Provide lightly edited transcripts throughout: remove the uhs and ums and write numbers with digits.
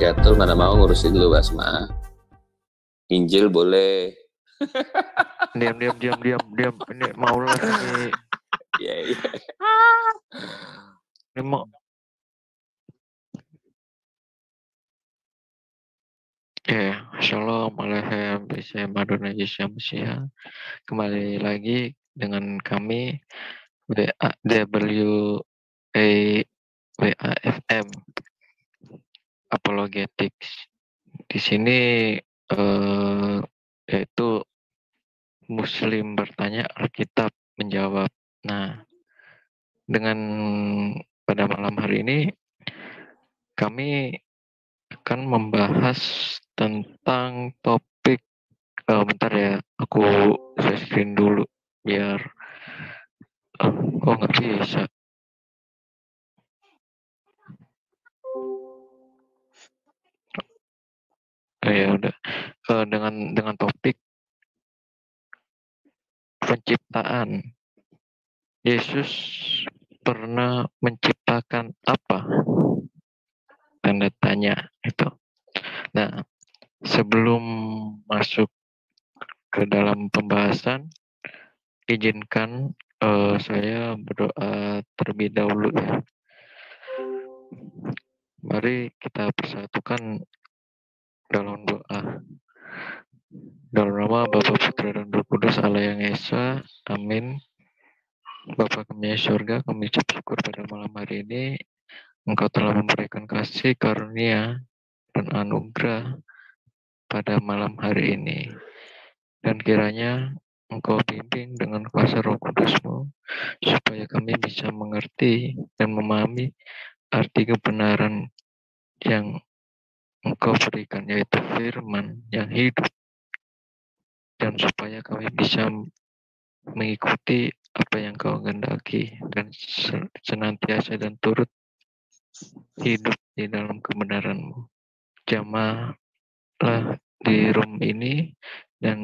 wabarakatuh. Mana mau ngurusin lu Basma. Injil boleh. Diam. Ini mau les ini. Iya. Ini mau. Shalom Aleichem Adonai Yeshua Mashiach. Kembali lagi dengan kami WAFM Apologetics. Di sini yaitu Muslim bertanya, Alkitab menjawab. Nah, dengan pada malam hari ini kami akan membahas tentang topik bentar ya, aku share screen dulu biar nggak bisa. Ya udah, dengan topik penciptaan. Yesus pernah menciptakan apa? Tanda tanya itu. Nah, sebelum masuk ke dalam pembahasan, izinkan saya berdoa terlebih dahulu ya. Mari kita persatukan dalam doa. Dalam nama Bapa, Putra, dan Roh Kudus, Allah yang Esa. Amin. Bapa kami di surga, kami ucap syukur pada malam hari ini. Engkau telah memberikan kasih, karunia, dan anugerah pada malam hari ini. Dan kiranya Engkau bimbing dengan kuasa Roh Kudus-Mu, supaya kami bisa mengerti dan memahami arti kebenaran yang Engkau berikan, yaitu firman yang hidup. Dan supaya kami bisa mengikuti apa yang Kau kehendaki dan senantiasa dan turut hidup di dalam kebenaran-Mu. Jamaahlah di room ini dan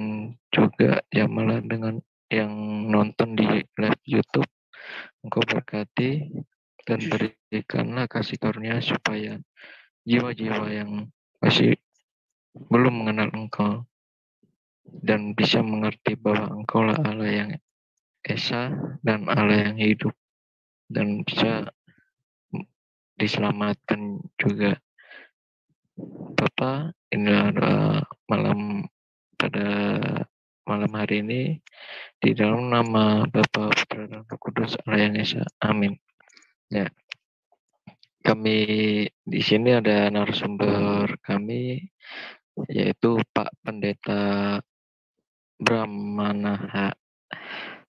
juga jamaahlah dengan yang nonton di live YouTube. Engkau berkati dan berikanlah kasih karunia supaya jiwa-jiwa yang masih belum mengenal Engkau dan bisa mengerti bahwa Engkau lah Allah yang Esa dan Allah yang hidup, dan bisa diselamatkan juga. Bapa, inilah doa pada malam hari ini di dalam nama Bapa, Putra, dan Roh Kudus, Allah yang Esa. Amin. Ya, kami di sini ada narasumber kami, yaitu Pak Pendeta Bram Manaha.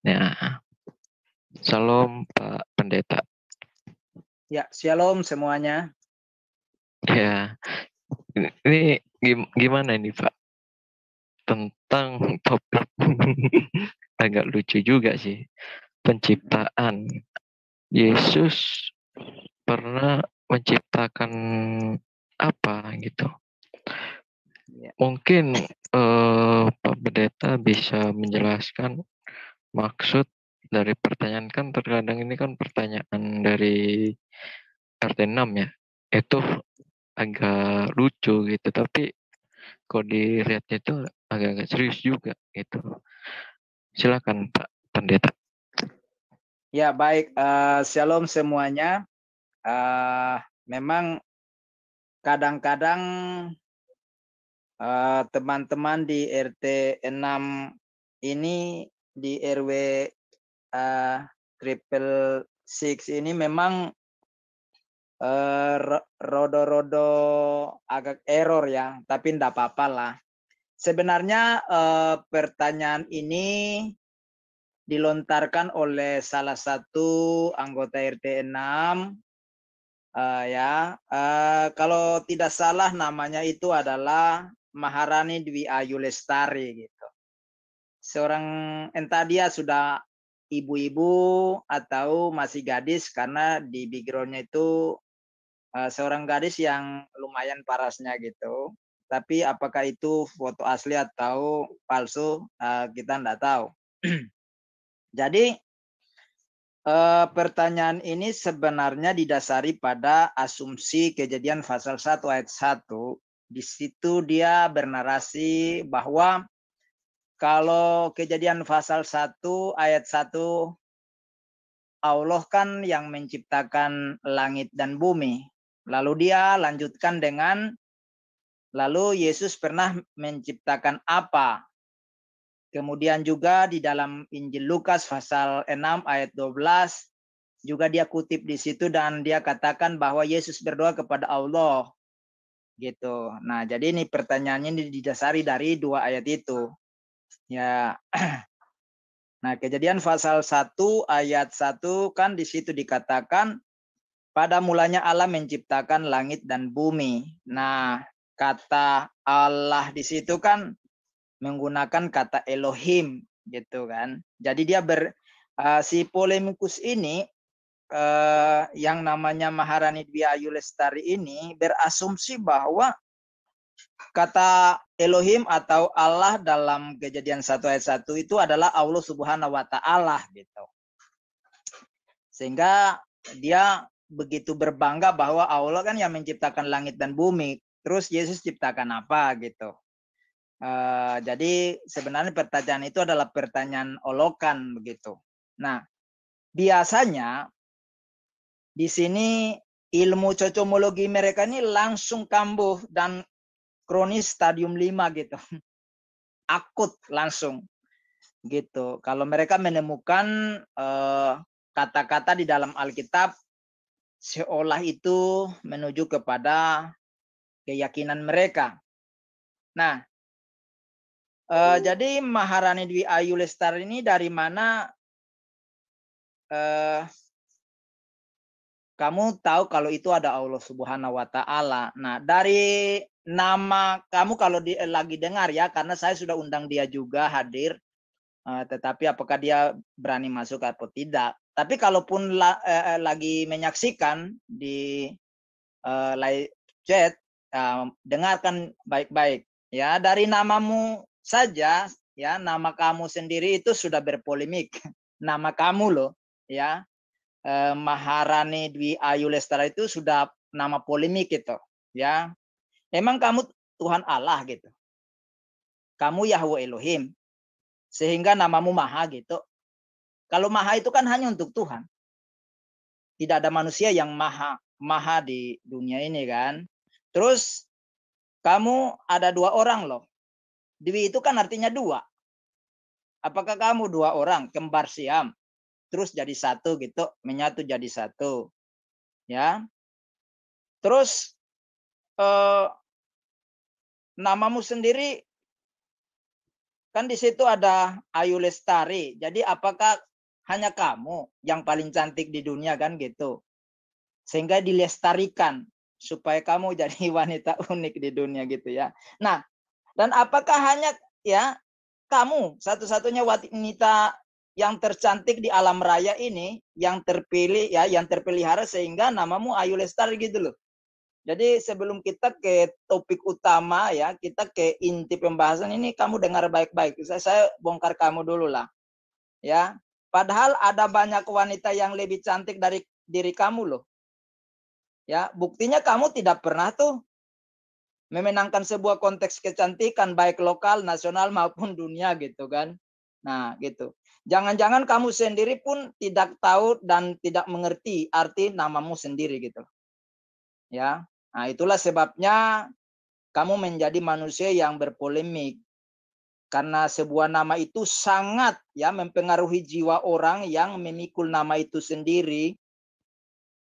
Ya, salam Pak Pendeta. Ya, shalom semuanya. Ya, ini gimana ini Pak? Tentang topik agak lucu juga sih. Penciptaan. Yesus pernah menciptakan apa gitu? Ya. Mungkin Pak Pendeta bisa menjelaskan maksud dari pertanyaan, kan terkadang ini kan pertanyaan dari RT 6 ya. Itu agak lucu gitu, tapi kalau dilihat itu agak-agak serius juga gitu. Silakan Pak Pendeta. Ya, baik. Shalom semuanya. Memang kadang-kadang teman-teman di RT 6 ini, di RW triple six ini memang rodo-rodo agak error ya, tapi enggak apa-apa lah. Sebenarnya pertanyaan ini dilontarkan oleh salah satu anggota RT 6 kalau tidak salah namanya itu adalah Maharani Dwi Ayu Lestari gitu. Seorang, entah dia sudah ibu-ibu atau masih gadis, karena di backgroundnya itu seorang gadis yang lumayan parasnya gitu. Tapi apakah itu foto asli atau palsu, kita enggak tahu. Jadi Pertanyaan ini sebenarnya didasari pada asumsi Kejadian pasal 1 ayat 1. Di situ dia bernarasi bahwa kalau Kejadian pasal 1 ayat 1, Allah kan yang menciptakan langit dan bumi. Lalu dia lanjutkan dengan, lalu Yesus pernah menciptakan apa? Kemudian juga di dalam Injil Lukas pasal 6 ayat 12 juga dia kutip di situ dan dia katakan bahwa Yesus berdoa kepada Allah gitu. Nah, jadi ini pertanyaannya ini didasari dari dua ayat itu. Ya. Nah, Kejadian pasal 1 ayat 1 kan di situ dikatakan pada mulanya Allah menciptakan langit dan bumi. Nah, kata Allah di situ kan menggunakan kata Elohim gitu kan. Jadi dia si polemikus ini yang namanya Maharani Dwi Ayu Lestari ini berasumsi bahwa kata Elohim atau Allah dalam Kejadian 1 ayat 1 itu adalah Allah Subhanahu wa taala gitu. Sehingga dia begitu berbangga bahwa Allah kan yang menciptakan langit dan bumi. Terus Yesus ciptakan apa gitu. Jadi sebenarnya pertanyaan itu adalah pertanyaan olokan begitu. Nah, biasanya di sini ilmu cocomologi mereka ini langsung kambuh dan kronis stadium 5 gitu. Akut langsung gitu. Kalau mereka menemukan kata-kata di dalam Alkitab seolah itu menuju kepada keyakinan mereka. Nah, jadi Maharani Dwi Ayu Lestari ini dari mana kamu tahu kalau itu ada Allah Subhanahu wa taala. Nah, dari nama kamu kalau lagi dengar ya, karena saya sudah undang dia juga hadir, tetapi apakah dia berani masuk atau tidak. Tapi kalaupun lagi menyaksikan di live chat, dengarkan baik-baik ya. Dari namamu saja ya, nama kamu sendiri itu sudah berpolemik. Nama kamu loh ya, Maharani Dwi Ayu Lestari itu sudah nama polemik gitu ya. Emang kamu Tuhan Allah gitu, kamu Yahweh Elohim sehingga namamu Maha gitu. Kalau Maha itu kan hanya untuk Tuhan, tidak ada manusia yang maha di dunia ini kan. Terus kamu ada dua orang loh. Dwi itu kan artinya dua. Apakah kamu dua orang kembar siam terus jadi satu gitu, menyatu jadi satu ya. Terus namamu sendiri kan di situ ada Ayu Lestari. Jadi apakah hanya kamu yang paling cantik di dunia kan gitu, sehingga dilestarikan supaya kamu jadi wanita unik di dunia gitu ya. Nah, dan apakah hanya ya kamu satu-satunya wanita yang tercantik di alam raya ini, yang terpilih ya, yang terpelihara sehingga namamu Ayu Lestari gitu loh. Jadi sebelum kita ke topik utama ya, kita ke inti pembahasan ini, kamu dengar baik-baik. Saya bongkar kamu dulu lah. Ya. Padahal ada banyak wanita yang lebih cantik dari diri kamu loh. Ya, buktinya kamu tidak pernah tuh memenangkan sebuah konteks kecantikan baik lokal, nasional maupun dunia gitu kan. Nah, gitu. Jangan-jangan kamu sendiri pun tidak tahu dan tidak mengerti arti namamu sendiri gitu. Ya. Nah, itulah sebabnya kamu menjadi manusia yang berpolemik. Karena sebuah nama itu sangat ya mempengaruhi jiwa orang yang memikul nama itu sendiri.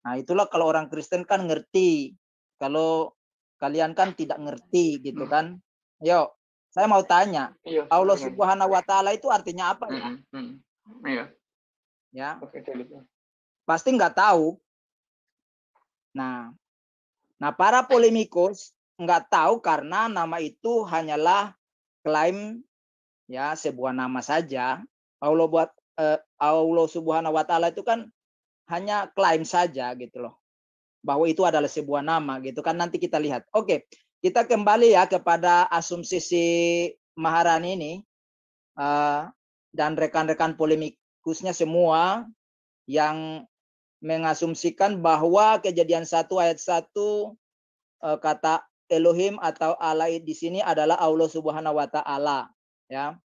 Nah, itulah kalau orang Kristen kan ngerti. Kalau kalian kan tidak ngerti gitu kan. Yo, saya mau tanya. Allah Subhanahu wa taala itu artinya apa ya? Iya. Ya. Oke, pasti nggak tahu. Nah, para polemikus nggak tahu karena nama itu hanyalah klaim ya sebuah nama saja. Allah Subhanahu wa taala itu kan hanya klaim saja gitu loh. Bahwa itu adalah sebuah nama gitu kan, nanti kita lihat. Oke, kita kembali ya kepada asumsi si Maharani ini dan rekan-rekan polemikusnya semua. yang mengasumsikan bahwa Kejadian 1 ayat 1 kata Elohim atau Allah di sini adalah Allah Subhanahu wa taala, ya.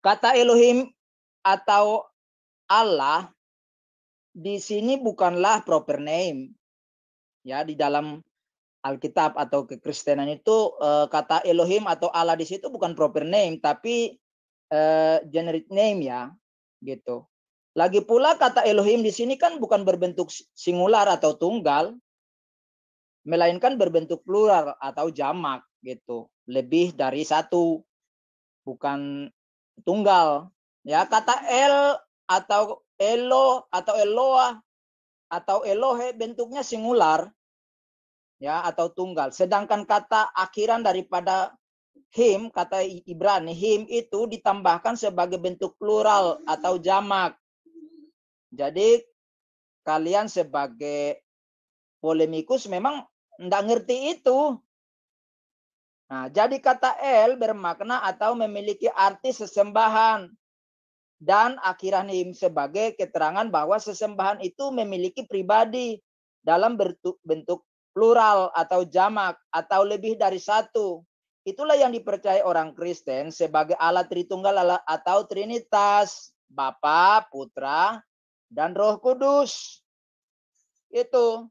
Kata Elohim atau Allah di sini bukanlah proper name. Ya, di dalam Alkitab atau kekristenan itu kata Elohim atau Allah di situ bukan proper name tapi generic name, ya, gitu. Lagi pula kata Elohim di sini kan bukan berbentuk singular atau tunggal, melainkan berbentuk plural atau jamak, gitu. Lebih dari satu, bukan tunggal. Ya, kata El atau Elo atau Eloah atau Elohe bentuknya singular, ya, atau tunggal. Sedangkan kata akhiran daripada him, kata Ibrani, him itu ditambahkan sebagai bentuk plural atau jamak. Jadi kalian sebagai polemikus memang enggak ngerti itu. Nah, jadi kata El bermakna atau memiliki arti sesembahan. Dan akhiran him sebagai keterangan bahwa sesembahan itu memiliki pribadi dalam bentuk plural atau jamak atau lebih dari satu. Itulah yang dipercaya orang Kristen sebagai Allah Tritunggal atau Trinitas, Bapa, Putra, dan Roh Kudus. Itu.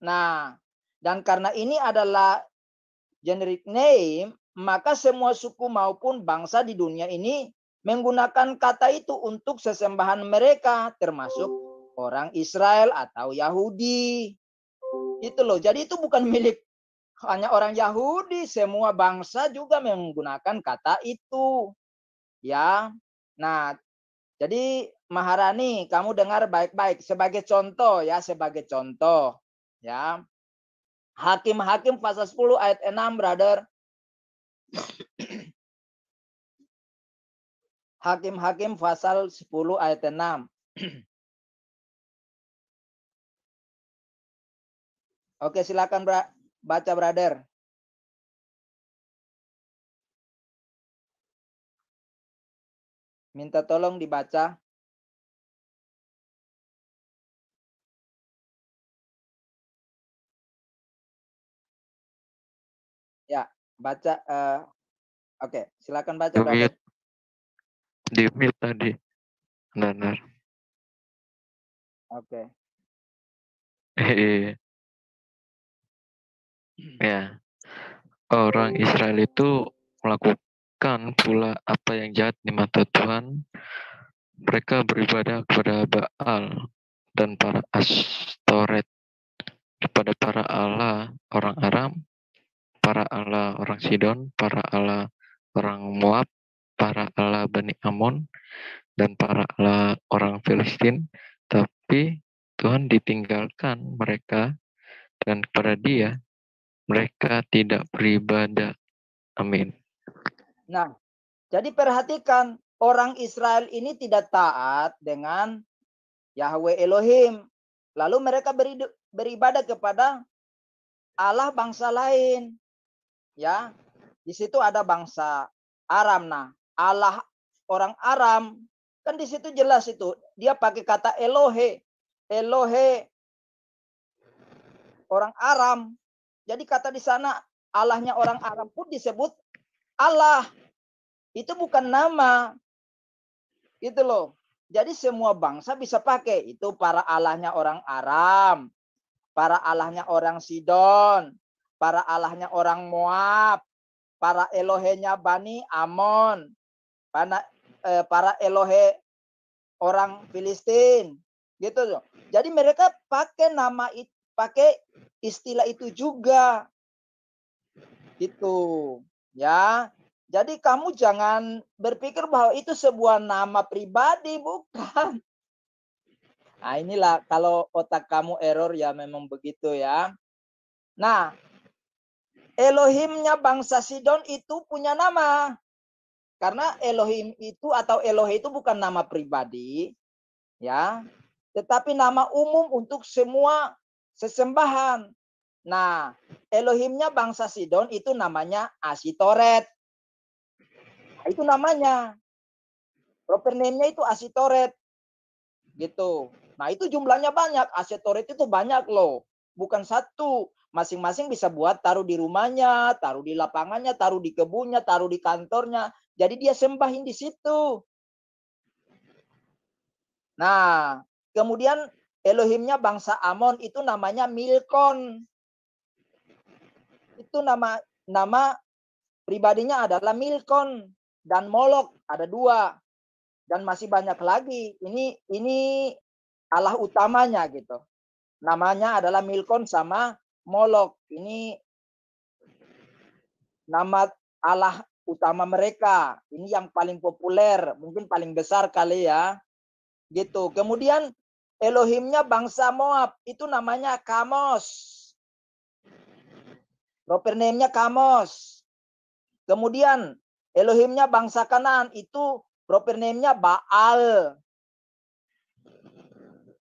Nah, dan karena ini adalah generic name, maka semua suku maupun bangsa di dunia ini menggunakan kata itu untuk sesembahan mereka, termasuk orang Israel atau Yahudi. Itu loh. Jadi itu bukan milik hanya orang Yahudi, semua bangsa juga menggunakan kata itu. Ya. Nah, jadi Maharani, kamu dengar baik-baik sebagai contoh, ya, sebagai contoh, ya. Hakim-Hakim pasal 10 ayat 6, brother. Hakim-Hakim pasal 10 ayat 6. Oke, silakan baca, brother. Minta tolong dibaca. Ya, baca. Oke, silakan baca, brother. Di mute tadi. Benar. Oke. Ya, orang Israel itu melakukan pula apa yang jahat di mata Tuhan. Mereka beribadah kepada Baal dan para Astoret, kepada para Allah orang Aram, para Allah orang Sidon, para Allah orang Moab, para Allah Bani Amon, dan para Allah orang Filistin. Tapi Tuhan ditinggalkan mereka, dan kepada Dia mereka tidak beribadah. Amin. Nah, jadi perhatikan, orang Israel ini tidak taat dengan Yahweh Elohim. Lalu mereka beribadah kepada Allah bangsa lain. Ya, di situ ada bangsa Aram. Nah, Allah orang Aram kan di situ jelas itu dia pakai kata Elohe. Elohe orang Aram. Jadi kata di sana Allahnya orang Aram pun disebut Allah. Itu bukan nama. Gitu loh. Jadi semua bangsa bisa pakai. Itu para Allahnya orang Aram, para Allahnya orang Sidon, para Allahnya orang Moab, para Elohenya Bani Amon, para Elohe orang Filistin. Gitu loh. Jadi mereka pakai nama itu, pakai istilah itu juga. Gitu. Ya. Jadi kamu jangan berpikir bahwa itu sebuah nama pribadi, bukan. Nah, inilah kalau otak kamu error ya memang begitu, ya. Nah, Elohimnya bangsa Sidon itu punya nama. Karena Elohim itu atau Elohe itu bukan nama pribadi, ya. Tetapi nama umum untuk semua sesembahan. Nah, Elohimnya bangsa Sidon itu namanya Asitoret. Itu namanya. Proper name-nya itu Asitoret. Gitu. Nah, itu jumlahnya banyak. Asetorit itu banyak loh. Bukan satu. Masing-masing bisa buat taruh di rumahnya, taruh di lapangannya, taruh di kebunnya, taruh di kantornya. Jadi dia sembahin di situ. Nah, kemudian Elohimnya bangsa Amon itu namanya Milkon. Itu nama pribadinya adalah Milkon dan Molok, ada 2. Dan masih banyak lagi. Ini Allah utamanya gitu. Namanya adalah Milkon sama Molok. Ini nama Allah utama mereka. Ini yang paling populer, mungkin paling besar kali ya. Gitu. Kemudian Elohimnya bangsa Moab, itu namanya Kamos. Proper name-nya Kamos. Kemudian Elohimnya bangsa Kanaan, itu proper name-nya Baal.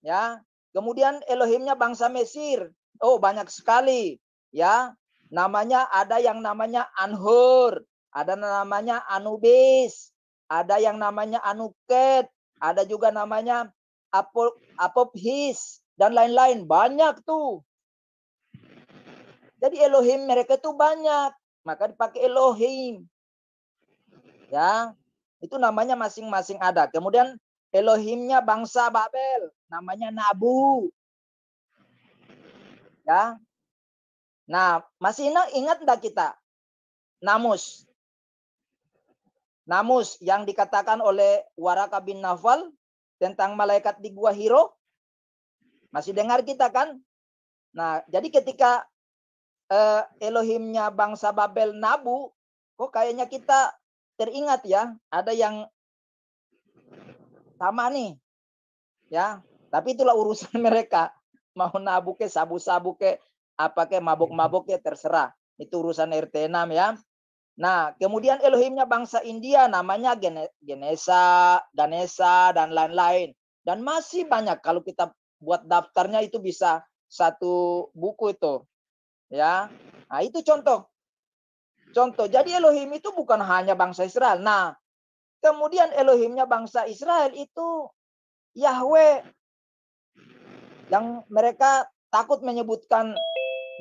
Ya. Kemudian Elohimnya bangsa Mesir. Oh, banyak sekali. Ya. Namanya ada yang namanya Anhur, ada namanya Anubis, ada yang namanya Anuket, ada juga namanya Apophis dan lain-lain. Banyak tuh. Jadi Elohim mereka itu banyak, maka dipakai Elohim. Ya. Itu namanya masing-masing ada. Kemudian Elohimnya bangsa Babel, namanya Nabu. Ya. Nah, masih ingat enggak kita? Namus. Namus yang dikatakan oleh Waraka bin Nawfal tentang malaikat di Gua Hiro. Masih dengar kita kan? Nah, jadi ketika Elohimnya bangsa Babel Nabu, kok kayaknya kita teringat ya, ada yang sama nih. Ya, tapi itulah urusan mereka. Mau nabu ke, sabu-sabu ke, apa ke, mabuk-mabuk ke, terserah. Itu urusan RT 6 ya. Nah, kemudian Elohimnya bangsa India namanya Ganesha, dan lain-lain. Dan masih banyak, kalau kita buat daftarnya itu bisa satu buku itu. Ya. Nah, itu contoh. Jadi Elohim itu bukan hanya bangsa Israel. Nah, kemudian Elohimnya bangsa Israel itu Yahweh. Yang mereka takut menyebutkan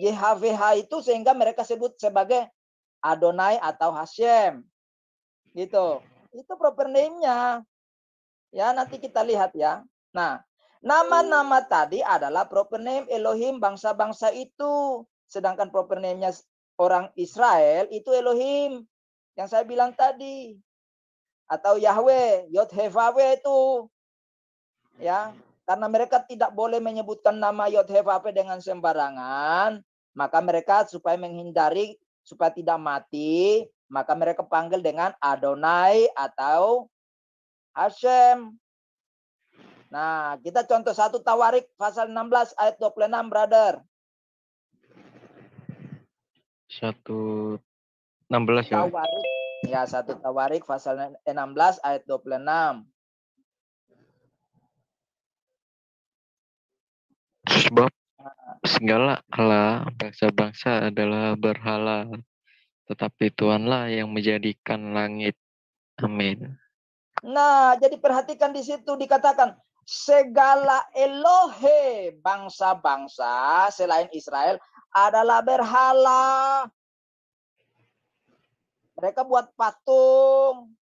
YHWH itu sehingga mereka sebut sebagai Adonai atau Hashem. Gitu. Itu proper name-nya. Ya, nanti kita lihat ya. Nah, nama-nama tadi adalah proper name Elohim bangsa-bangsa itu. Sedangkan proper name-nya orang Israel itu Elohim. Yang saya bilang tadi. Atau Yahweh, Yod-Heh-Vaveh itu. Ya, karena mereka tidak boleh menyebutkan nama Yod-Heh-Vaveh dengan sembarangan, maka mereka supaya menghindari supaya tidak mati, maka mereka panggil dengan Adonai atau Hashem. Nah, kita contoh 1 Tawarik pasal 16 ayat 26, brother. 1:16 ya. Tawarik. Ya, 1 Tawarik pasal 16 ayat 26. Sebab segala Allah bangsa-bangsa adalah berhala, tetapi Tuhanlah yang menjadikan langit. Amin. Nah, jadi perhatikan di situ dikatakan segala Elohe bangsa-bangsa selain Israel adalah berhala. Mereka buat patung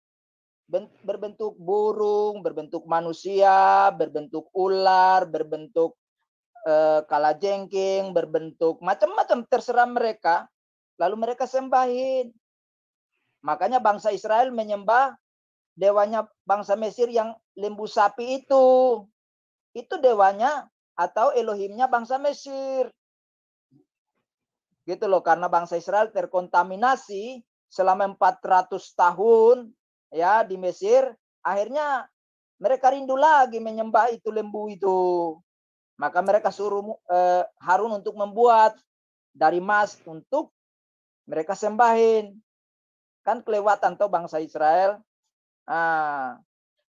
berbentuk burung, berbentuk manusia, berbentuk ular, berbentuk kalajengking, berbentuk macam-macam, terserah mereka. Lalu mereka sembahin. Makanya bangsa Israel menyembah dewanya bangsa Mesir yang lembu sapi itu. Itu dewanya atau Elohimnya bangsa Mesir. Gitu loh, karena bangsa Israel terkontaminasi selama 400 tahun ya di Mesir, akhirnya mereka rindu lagi menyembah itu lembu itu. Maka mereka suruh Harun untuk membuat dari emas untuk mereka sembahin. Kan kelewatan tuh bangsa Israel. Nah,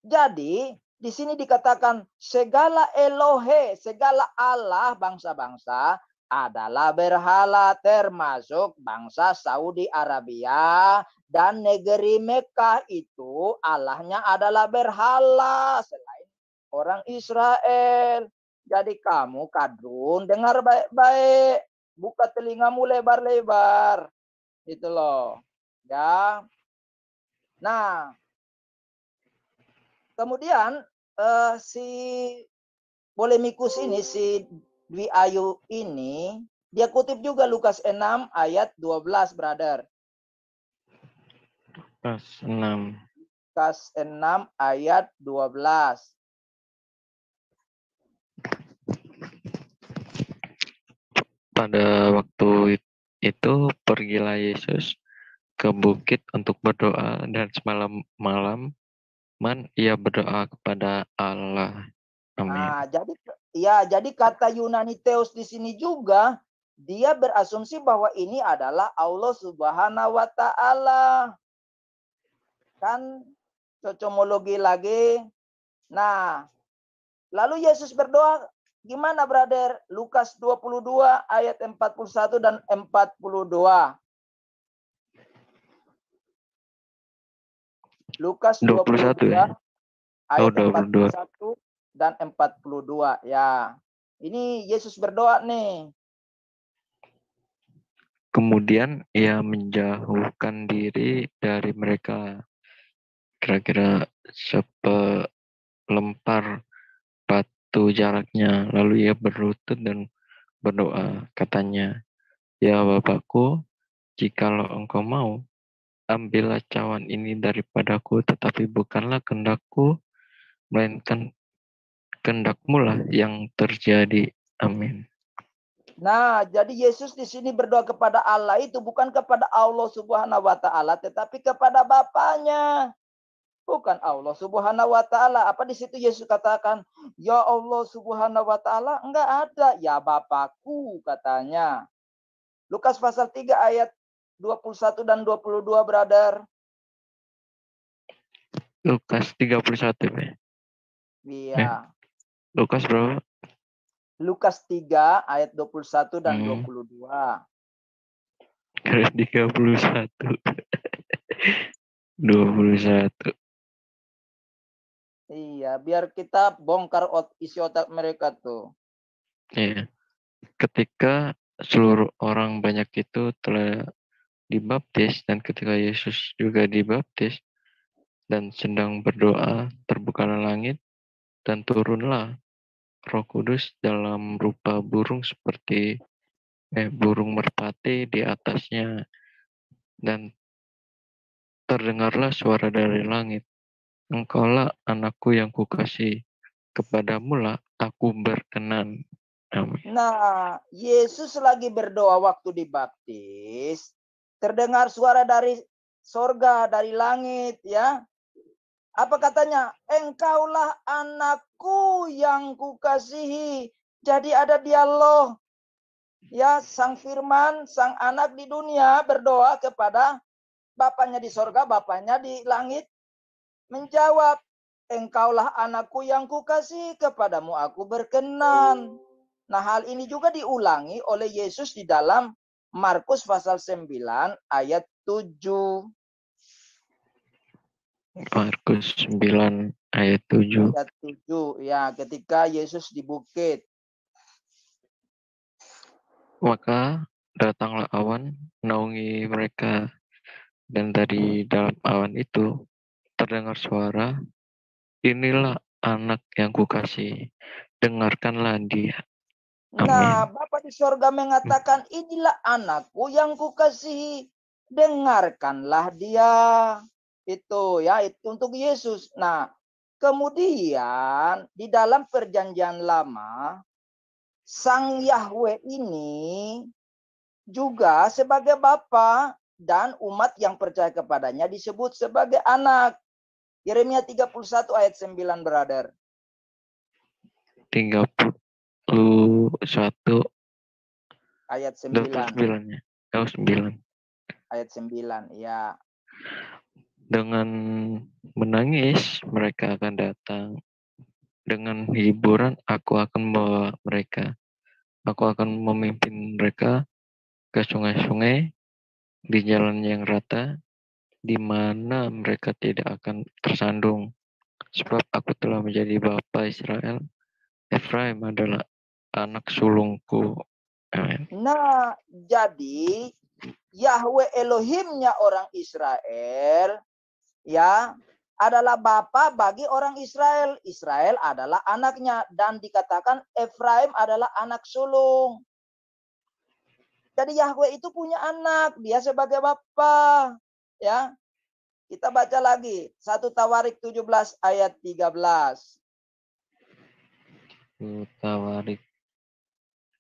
jadi di sini dikatakan segala Elohe, segala Allah bangsa-bangsa adalah berhala, termasuk bangsa Saudi Arabia dan negeri Mekah itu Allahnya adalah berhala selain orang Israel. Jadi kamu kadrun dengar baik-baik, buka telingamu lebar-lebar, gitu loh. Ya. Nah, kemudian si polemikus ini, si Dwi Ayu ini, dia kutip juga Lukas 6 ayat 12, brother. Lukas 6. Lukas 6 ayat 12. Pada waktu itu pergilah Yesus ke bukit untuk berdoa, dan semalam-malam ia berdoa kepada Allah. Amin. Nah, jadi kata Yunani Theos di sini juga dia berasumsi bahwa ini adalah Allah Subhanahu wa taala. Kan cocomologi lagi. Nah, lalu Yesus berdoa gimana, brother? Lukas 22 ayat 41 dan 42. Lukas 21 22 ya? ayat 22. 41 dan 42. Ya. Ini Yesus berdoa nih. Kemudian ia menjauhkan diri dari mereka, kira-kira sepelempar batu jaraknya. Lalu ia berlutut dan berdoa, katanya, "Ya Bapakku, jikalau engkau mau, ambillah cawan ini daripadaku, tetapi bukanlah kehendakku, melainkan kehendakmu lah yang terjadi." Amin. Nah, jadi Yesus di sini berdoa kepada Allah itu bukan kepada Allah Subhanahu wa taala, tetapi kepada Bapaknya. Bukan Allah Subhanahu wa taala. Apa di situ Yesus katakan, "Ya Allah Subhanahu wa taala"? Enggak ada. "Ya Bapakku," katanya. Lukas pasal 3 ayat 21 dan 22, brother. Lukas 31 ya? Iya. Lukas berapa? Lukas 3 ayat 21 dan 22. 31. 21. Iya, biar kita bongkar isi otak mereka tuh. Ya. Ketika seluruh orang banyak itu telah dibaptis, dan ketika Yesus juga dibaptis dan sedang berdoa, terbukalah langit dan turunlah Roh Kudus dalam rupa burung seperti burung merpati di atasnya, dan terdengarlah suara dari langit, "Engkaulah anakku yang kukasihi, kepadamulah aku berkenan." Amin. Nah, Yesus lagi berdoa waktu dibaptis, terdengar suara dari sorga, dari langit, ya. Apa katanya? "Engkaulah anakku yang kukasihi." Jadi ada dialog. Ya, sang firman, sang anak di dunia berdoa kepada Bapaknya di sorga, Bapaknya di langit. Menjawab, "Engkaulah anakku yang kukasihi, kepadamu aku berkenan." Nah, hal ini juga diulangi oleh Yesus di dalam Markus pasal 9 ayat 7. Markus 9 ayat 7. Ayat 7, ya, ketika Yesus di bukit. Maka datanglah awan menaungi mereka, dan dari dalam awan itu terdengar suara, "Inilah anak yang kukasihi, dengarkanlah dia." Nah, Amin. Bapa di sorga mengatakan, "Inilah anakku yang kukasihi, dengarkanlah dia." Itu ya, itu untuk Yesus. Nah, kemudian di dalam perjanjian lama, Sang Yahweh ini juga sebagai Bapa, dan umat yang percaya kepadanya disebut sebagai anak. Yeremia 31 ayat 9, brother. 31 Ayat 9. 29 ya. 9. Ayat 9, ya. Dengan menangis mereka akan datang, dengan hiburan aku akan membawa mereka. Aku akan memimpin mereka ke sungai-sungai, di jalan yang rata, di mana mereka tidak akan tersandung. Sebab aku telah menjadi bapa Israel. Efraim adalah anak sulungku. Amin. Nah, jadi Yahweh Elohimnya orang Israel ya adalah bapa bagi orang Israel. Israel adalah anaknya dan dikatakan Efraim adalah anak sulung. Jadi Yahweh itu punya anak, dia sebagai bapa. Ya. Kita baca lagi 1 Tawarik 17 ayat 13. Tawarik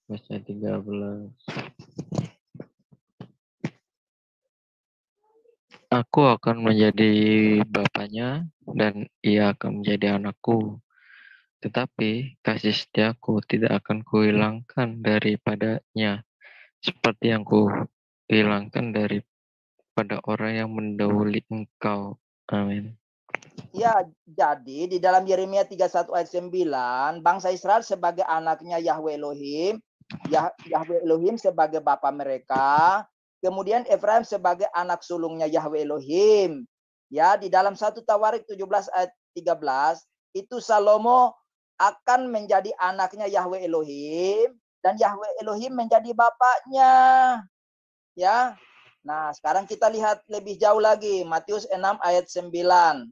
pasal 13. Aku akan menjadi bapaknya dan ia akan menjadi anakku. Tetapi kasih setiaku tidak akan kuhilangkan daripadanya, seperti yang kuhilangkan daripada orang yang mendahului engkau. Amin. Ya, jadi di dalam Yeremia 31 ayat 9, bangsa Israel sebagai anaknya Yahweh Elohim, Yahweh Elohim sebagai bapa mereka, kemudian Efraim sebagai anak sulungnya Yahweh Elohim. Ya, di dalam 1 Tawarik 17 ayat 13, itu Salomo akan menjadi anaknya Yahweh Elohim dan Yahweh Elohim menjadi bapaknya. Ya. Nah, sekarang kita lihat lebih jauh lagi, Matius 6 ayat 9.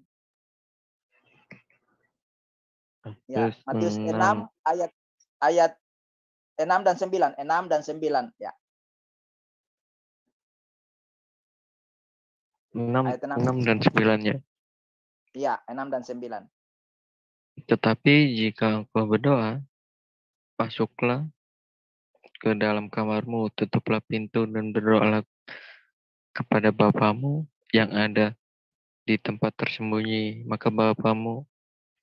Ya, Matius 6 ayat 6 dan 9, 6 dan 9 ya. 6 dan 9-nya. Iya, 6 dan 9. Tetapi jika engkau berdoa, masuklah ke dalam kamarmu, tutuplah pintu dan berdoalah kepada Bapamu yang ada di tempat tersembunyi, maka Bapamu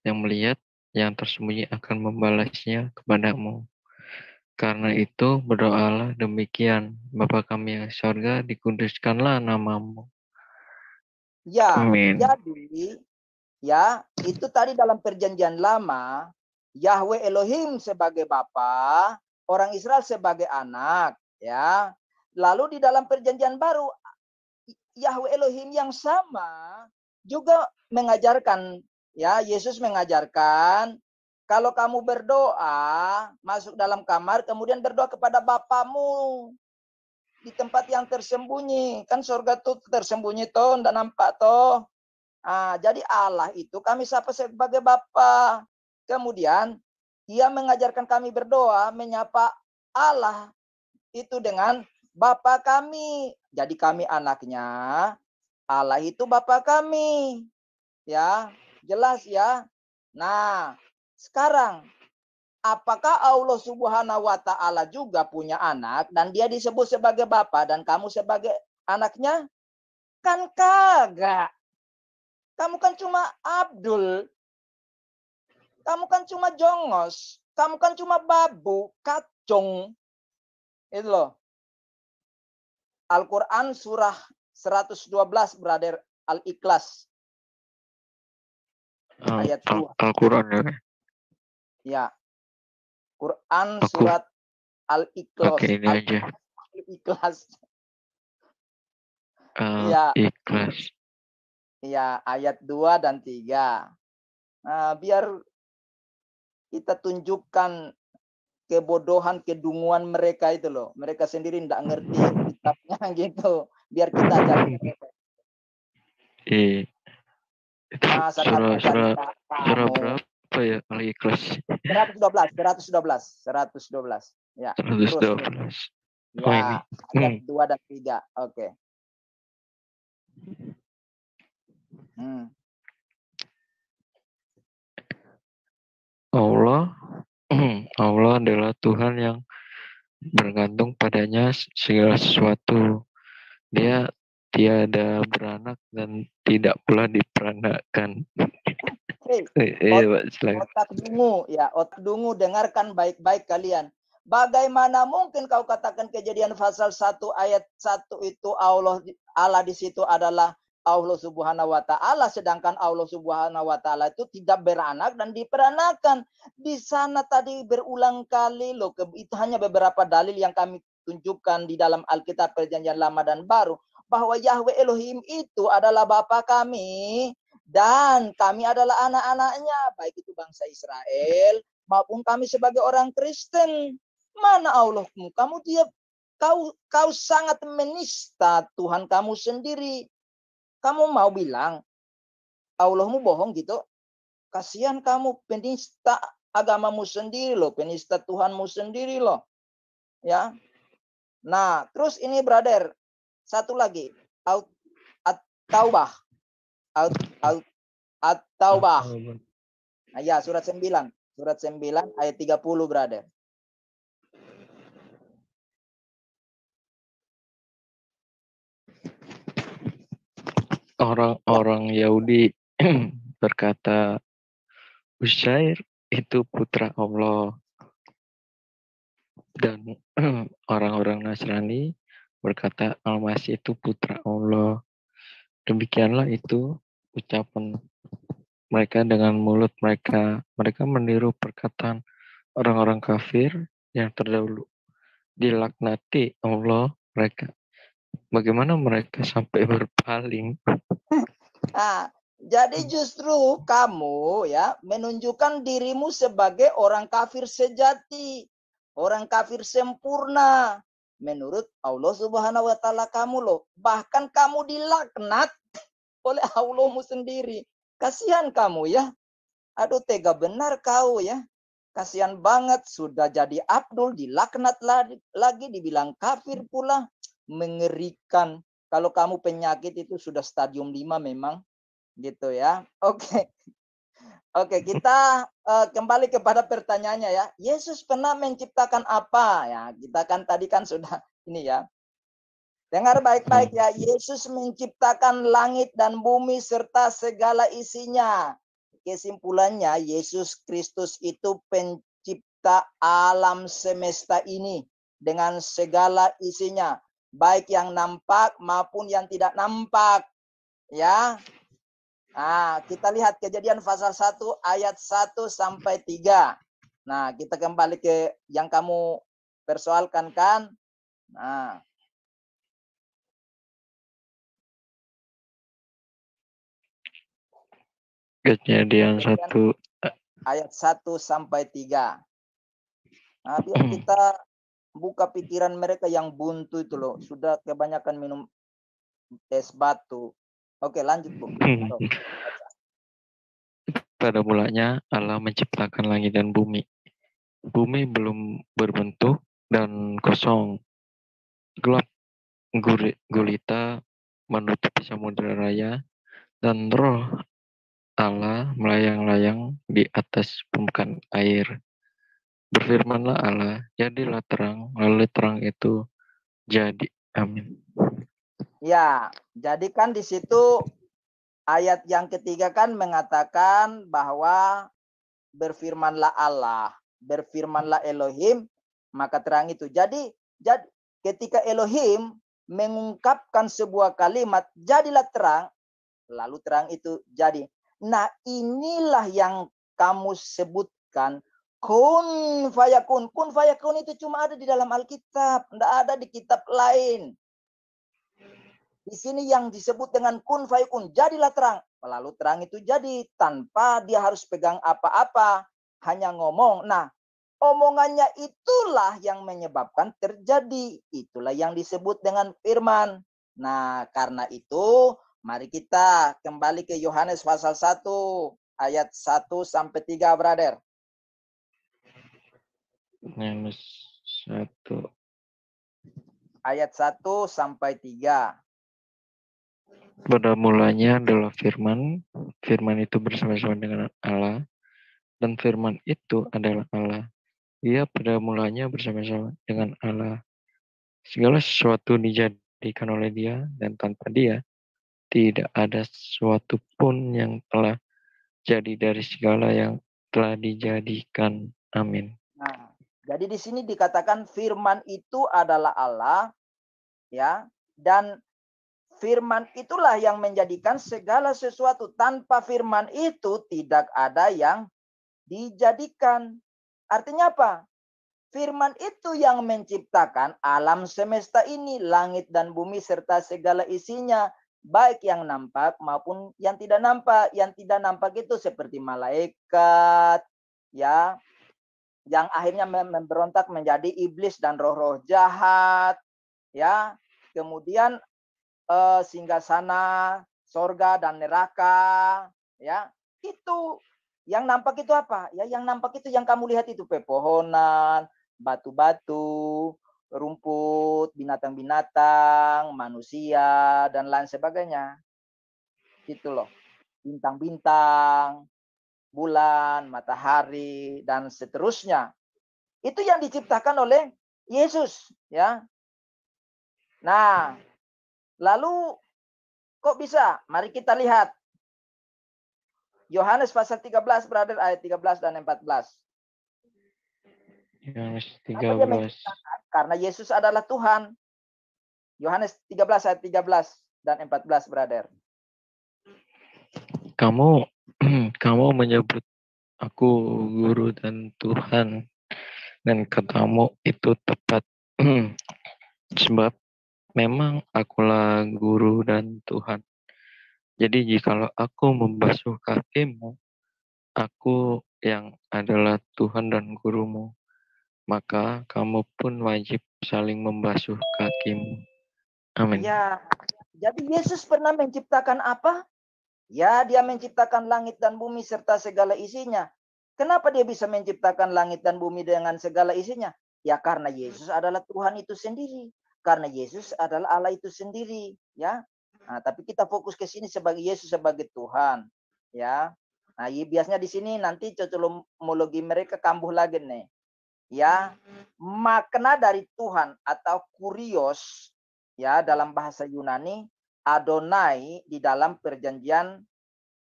yang melihat yang tersembunyi akan membalasnya kepadamu. Karena itu berdoalah demikian, Bapa kami yang di sorga, dikuduskanlah namamu. Ya, Amin. jadi ya, itu tadi dalam perjanjian lama, Yahweh Elohim sebagai bapa, orang Israel sebagai anak, ya. Lalu di dalam perjanjian baru, Yahweh Elohim yang sama juga mengajarkan, ya, Yesus mengajarkan, kalau kamu berdoa, masuk dalam kamar, kemudian berdoa kepada Bapamu di tempat yang tersembunyi. Kan surga itu tersembunyi toh, tidak nampak toh. Jadi Allah itu kami sapa sebagai Bapa. Kemudian dia mengajarkan kami berdoa, menyapa Allah itu dengan Bapa kami. Jadi kami anaknya, Allah itu Bapa kami. Ya, jelas ya. Nah, sekarang apakah Allah Subhanahu wa taala juga punya anak dan dia disebut sebagai bapa dan kamu sebagai anaknya? Kan kagak. Kamu kan cuma Abdul. Kamu kan cuma jongos. Kamu kan cuma babu, kacung. Itu loh. Al-Quran surah 112, brother, Al-Ikhlas. Ayat 2. Al-Quran ya. Ya. Quran surat Al-Ikhlas. Oke, ini aja. Al-Ikhlas. Al-Ikhlas. Ya, ayat 2 dan 3. Nah, biar kita tunjukkan kebodohan, kedunguan mereka itu loh. Mereka sendiri tidak ngerti kitabnya gitu. Biar kita ajarin mereka. Iya. Masa surah kamu berapa ya Al-Ikhlas? 112. Ya. 112. Ya, ayat 2 dan 3. Oke. Allah adalah Tuhan yang bergantung padanya segala sesuatu. Dia tiada beranak dan tidak pula diperanakan. Otak dungu, dengarkan baik-baik kalian. Bagaimana mungkin kau katakan Kejadian pasal 1 ayat 1 itu Allah di situ adalah Allah Subhanahu wa taala, sedangkan Allah Subhanahu wa taala itu tidak beranak dan diperanakan. Di sana tadi berulang kali loh, itu hanya beberapa dalil yang kami tunjukkan di dalam Alkitab Perjanjian Lama dan Baru bahwa Yahweh Elohim itu adalah Bapa kami Dan kami adalah anak-anaknya, baik itu bangsa Israel maupun kami sebagai orang Kristen. Mana Allahmu? Kau sangat menista Tuhan kamu sendiri. Kamu mau bilang Allahmu bohong gitu? Kasihan kamu penista agamamu sendiri loh, penista Tuhanmu sendiri loh. Ya. Nah, terus ini brother, satu lagi, At-Taubah. At-Taubah. Nah, ya, surat 9 ayat 30 brother. Orang-orang Yahudi berkata, Uzair itu putra Allah. Dan orang-orang Nasrani berkata, Al-Masih itu putra Allah. Demikianlah itu ucapan mereka dengan mulut mereka. Mereka meniru perkataan orang-orang kafir yang terdahulu. Dilaknati Allah mereka. Bagaimana mereka sampai berpaling? Nah, jadi justru kamu ya menunjukkan dirimu sebagai orang kafir sejati, orang kafir sempurna menurut Allah Subhanahu wa taala kamu loh. Bahkan kamu dilaknat oleh Allahmu sendiri. Kasihan kamu ya. Aduh, tega benar kau ya. Kasihan banget, sudah jadi Abdul dilaknat lagi dibilang kafir pula. Mengerikan. Kalau kamu penyakit itu sudah stadium 5 memang gitu ya. Oke. Oke, kita kembali kepada pertanyaannya ya. Yesus pernah menciptakan apa? Ya, kita kan tadi kan sudah ini ya. Dengar baik-baik ya. Yesus menciptakan langit dan bumi serta segala isinya. Kesimpulannya, Yesus Kristus itu pencipta alam semesta ini dengan segala isinya, baik yang nampak maupun yang tidak nampak. Ya. Nah, kita lihat Kejadian pasal 1 ayat 1 sampai 3. Nah, kita kembali ke yang kamu persoalkan kan? Nah, Kejadian 1 ayat 1 sampai 3. Nah, biar kita buka pikiran mereka yang buntu itu loh. Sudah kebanyakan minum es batu. Oke, lanjut, Bu. Pada mulanya Allah menciptakan langit dan bumi. Bumi belum berbentuk dan kosong. Gelap gulita menutupi samudera raya, dan roh Allah melayang-layang di atas permukaan air. Berfirmanlah Allah, jadilah terang, lalu terang itu jadi. Amin. Ya, jadi kan di situ ayat yang ketiga kan mengatakan bahwa berfirmanlah Allah, berfirmanlah Elohim, maka terang itu. Jadi ketika Elohim mengungkapkan sebuah kalimat, jadilah terang, lalu terang itu jadi. Nah, inilah yang kamu sebutkan kun fayakun. Kun fayakun itu cuma ada di dalam Alkitab, tidak ada di kitab lain. Di sini yang disebut dengan kun fayakun, jadilah terang. Lalu terang itu jadi tanpa dia harus pegang apa-apa, hanya ngomong. Nah, omongannya itulah yang menyebabkan terjadi. Itulah yang disebut dengan firman. Nah, karena itu mari kita kembali ke Yohanes pasal 1 ayat 1 sampai 3, brother. Yohanes 1 ayat 1 sampai 3. Pada mulanya adalah firman, firman itu bersama-sama dengan Allah, dan firman itu adalah Allah. Ia pada mulanya bersama-sama dengan Allah. Segala sesuatu dijadikan oleh Dia, dan tanpa Dia tidak ada sesuatu pun yang telah jadi dari segala yang telah dijadikan. Amin. Nah, jadi di sini dikatakan firman itu adalah Allah, ya, dan firman itulah yang menjadikan segala sesuatu. Tanpa firman itu tidak ada yang dijadikan. Artinya apa? Firman itu yang menciptakan alam semesta ini, langit dan bumi serta segala isinya. baik yang nampak maupun yang tidak nampak. Yang tidak nampak itu seperti malaikat, ya, yang akhirnya memberontak menjadi iblis dan roh-roh jahat, ya. Kemudian singgasana, sorga dan neraka, ya. Itu yang nampak itu apa? Ya, yang nampak itu yang kamu lihat itu pepohonan, batu-batu, rumput, binatang-binatang, manusia dan lain sebagainya. Itu loh. Bintang-bintang, bulan, matahari dan seterusnya. Itu yang diciptakan oleh Yesus, ya. Nah, lalu kok bisa? Mari kita lihat. Yohanes pasal 13, brother, ayat 13 dan 14. Yohanes Apa dia 13. menciptakan? Karena Yesus adalah Tuhan. Yohanes 13 ayat 13 dan 14, brother. Kamu menyebut aku guru dan Tuhan, dan katamu itu tepat. Sebab memang akulah guru dan Tuhan. Jadi jikalau aku membasuh kakimu, aku yang adalah Tuhan dan gurumu, maka kamu pun wajib saling membasuh kakimu. Amin. Ya, jadi Yesus pernah menciptakan apa? Ya, dia menciptakan langit dan bumi serta segala isinya. Kenapa dia bisa menciptakan langit dan bumi dengan segala isinya? Ya, karena Yesus adalah Tuhan itu sendiri. Karena Yesus adalah Allah itu sendiri, ya. Nah, tapi kita fokus ke sini sebagai Yesus sebagai Tuhan, ya. Nah, biasanya di sini nanti cocokologi mereka kambuh lagi nih. Ya, makna dari Tuhan atau kurios, ya, dalam bahasa Yunani, Adonai di dalam perjanjian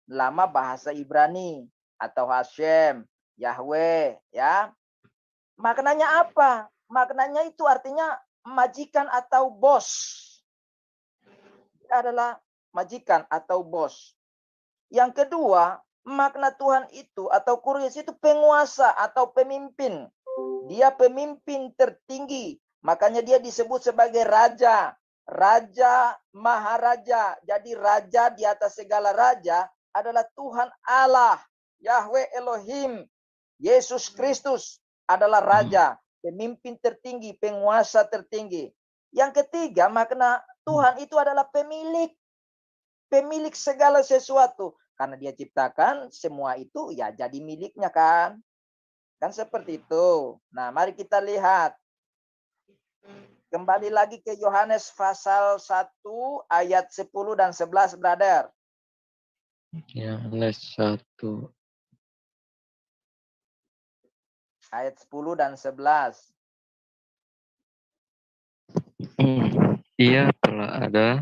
lama bahasa Ibrani atau Hashem, Yahweh, ya. Maknanya apa? Maknanya itu artinya majikan atau bos. Dia adalah majikan atau bos. Yang kedua, makna Tuhan itu atau kurios itu penguasa atau pemimpin. Dia pemimpin tertinggi. Makanya dia disebut sebagai raja. Raja Maharaja. Jadi raja di atas segala raja adalah Tuhan Allah. Yahweh Elohim. Yesus Kristus adalah raja. Pemimpin tertinggi, penguasa tertinggi. Yang ketiga, makna Tuhan itu adalah pemilik. Pemilik segala sesuatu. Karena dia ciptakan semua itu ya jadi miliknya kan. Kan seperti itu. Nah, mari kita lihat. Kembali lagi ke Yohanes pasal 1 ayat 10 dan 11, brother. Yohanes 1. Ayat 10 dan 11. Ia telah ada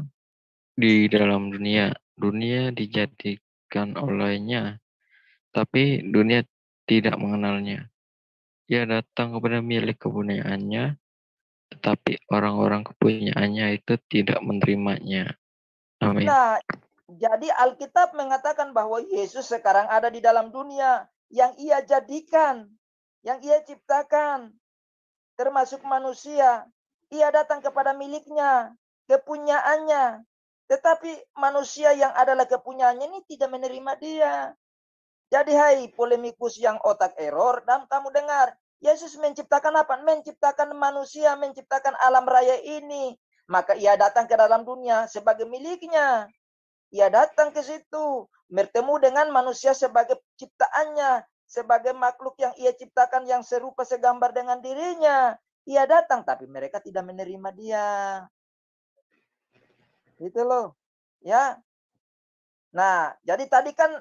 di dalam dunia. Dunia dijadikan olehnya, tapi dunia tidak mengenalnya. Ia datang kepada milik kepunyaannya, tetapi orang-orang kepunyaannya itu tidak menerimanya. Amin. Nah, jadi Alkitab mengatakan bahwa Yesus sekarang ada di dalam dunia yang ia jadikan, yang ia ciptakan, termasuk manusia. Ia datang kepada miliknya, kepunyaannya. Tetapi manusia yang adalah kepunyaannya ini tidak menerima dia. Jadi hai polemikus yang otak error, dan kamu dengar, Yesus menciptakan apa? Menciptakan manusia, menciptakan alam raya ini. Maka ia datang ke dalam dunia sebagai miliknya. Ia datang ke situ, bertemu dengan manusia sebagai ciptaannya, sebagai makhluk yang ia ciptakan yang serupa segambar dengan dirinya. Ia datang, tapi mereka tidak menerima dia. Gitu loh. Ya. Nah, jadi tadi kan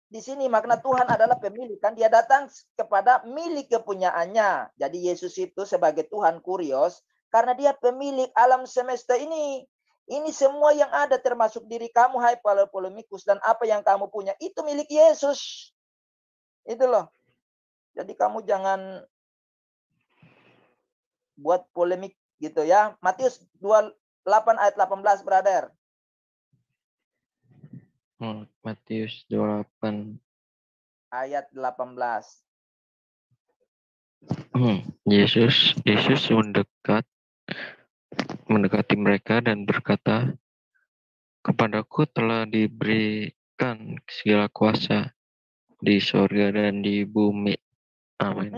di sini makna Tuhan adalah pemilik. Kan dia datang kepada milik kepunyaannya. Jadi Yesus itu sebagai Tuhan kurios, karena dia pemilik alam semesta ini. Ini semua yang ada termasuk diri kamu, hai polemikus, dan apa yang kamu punya, itu milik Yesus. Itu loh. Jadi kamu jangan buat polemik gitu ya. Matius 28 ayat 18, brother. Matius 28 ayat 18. Yesus mendekati mereka dan berkata, kepadaku telah diberikan segala kuasa di sorga dan di bumi. Amin.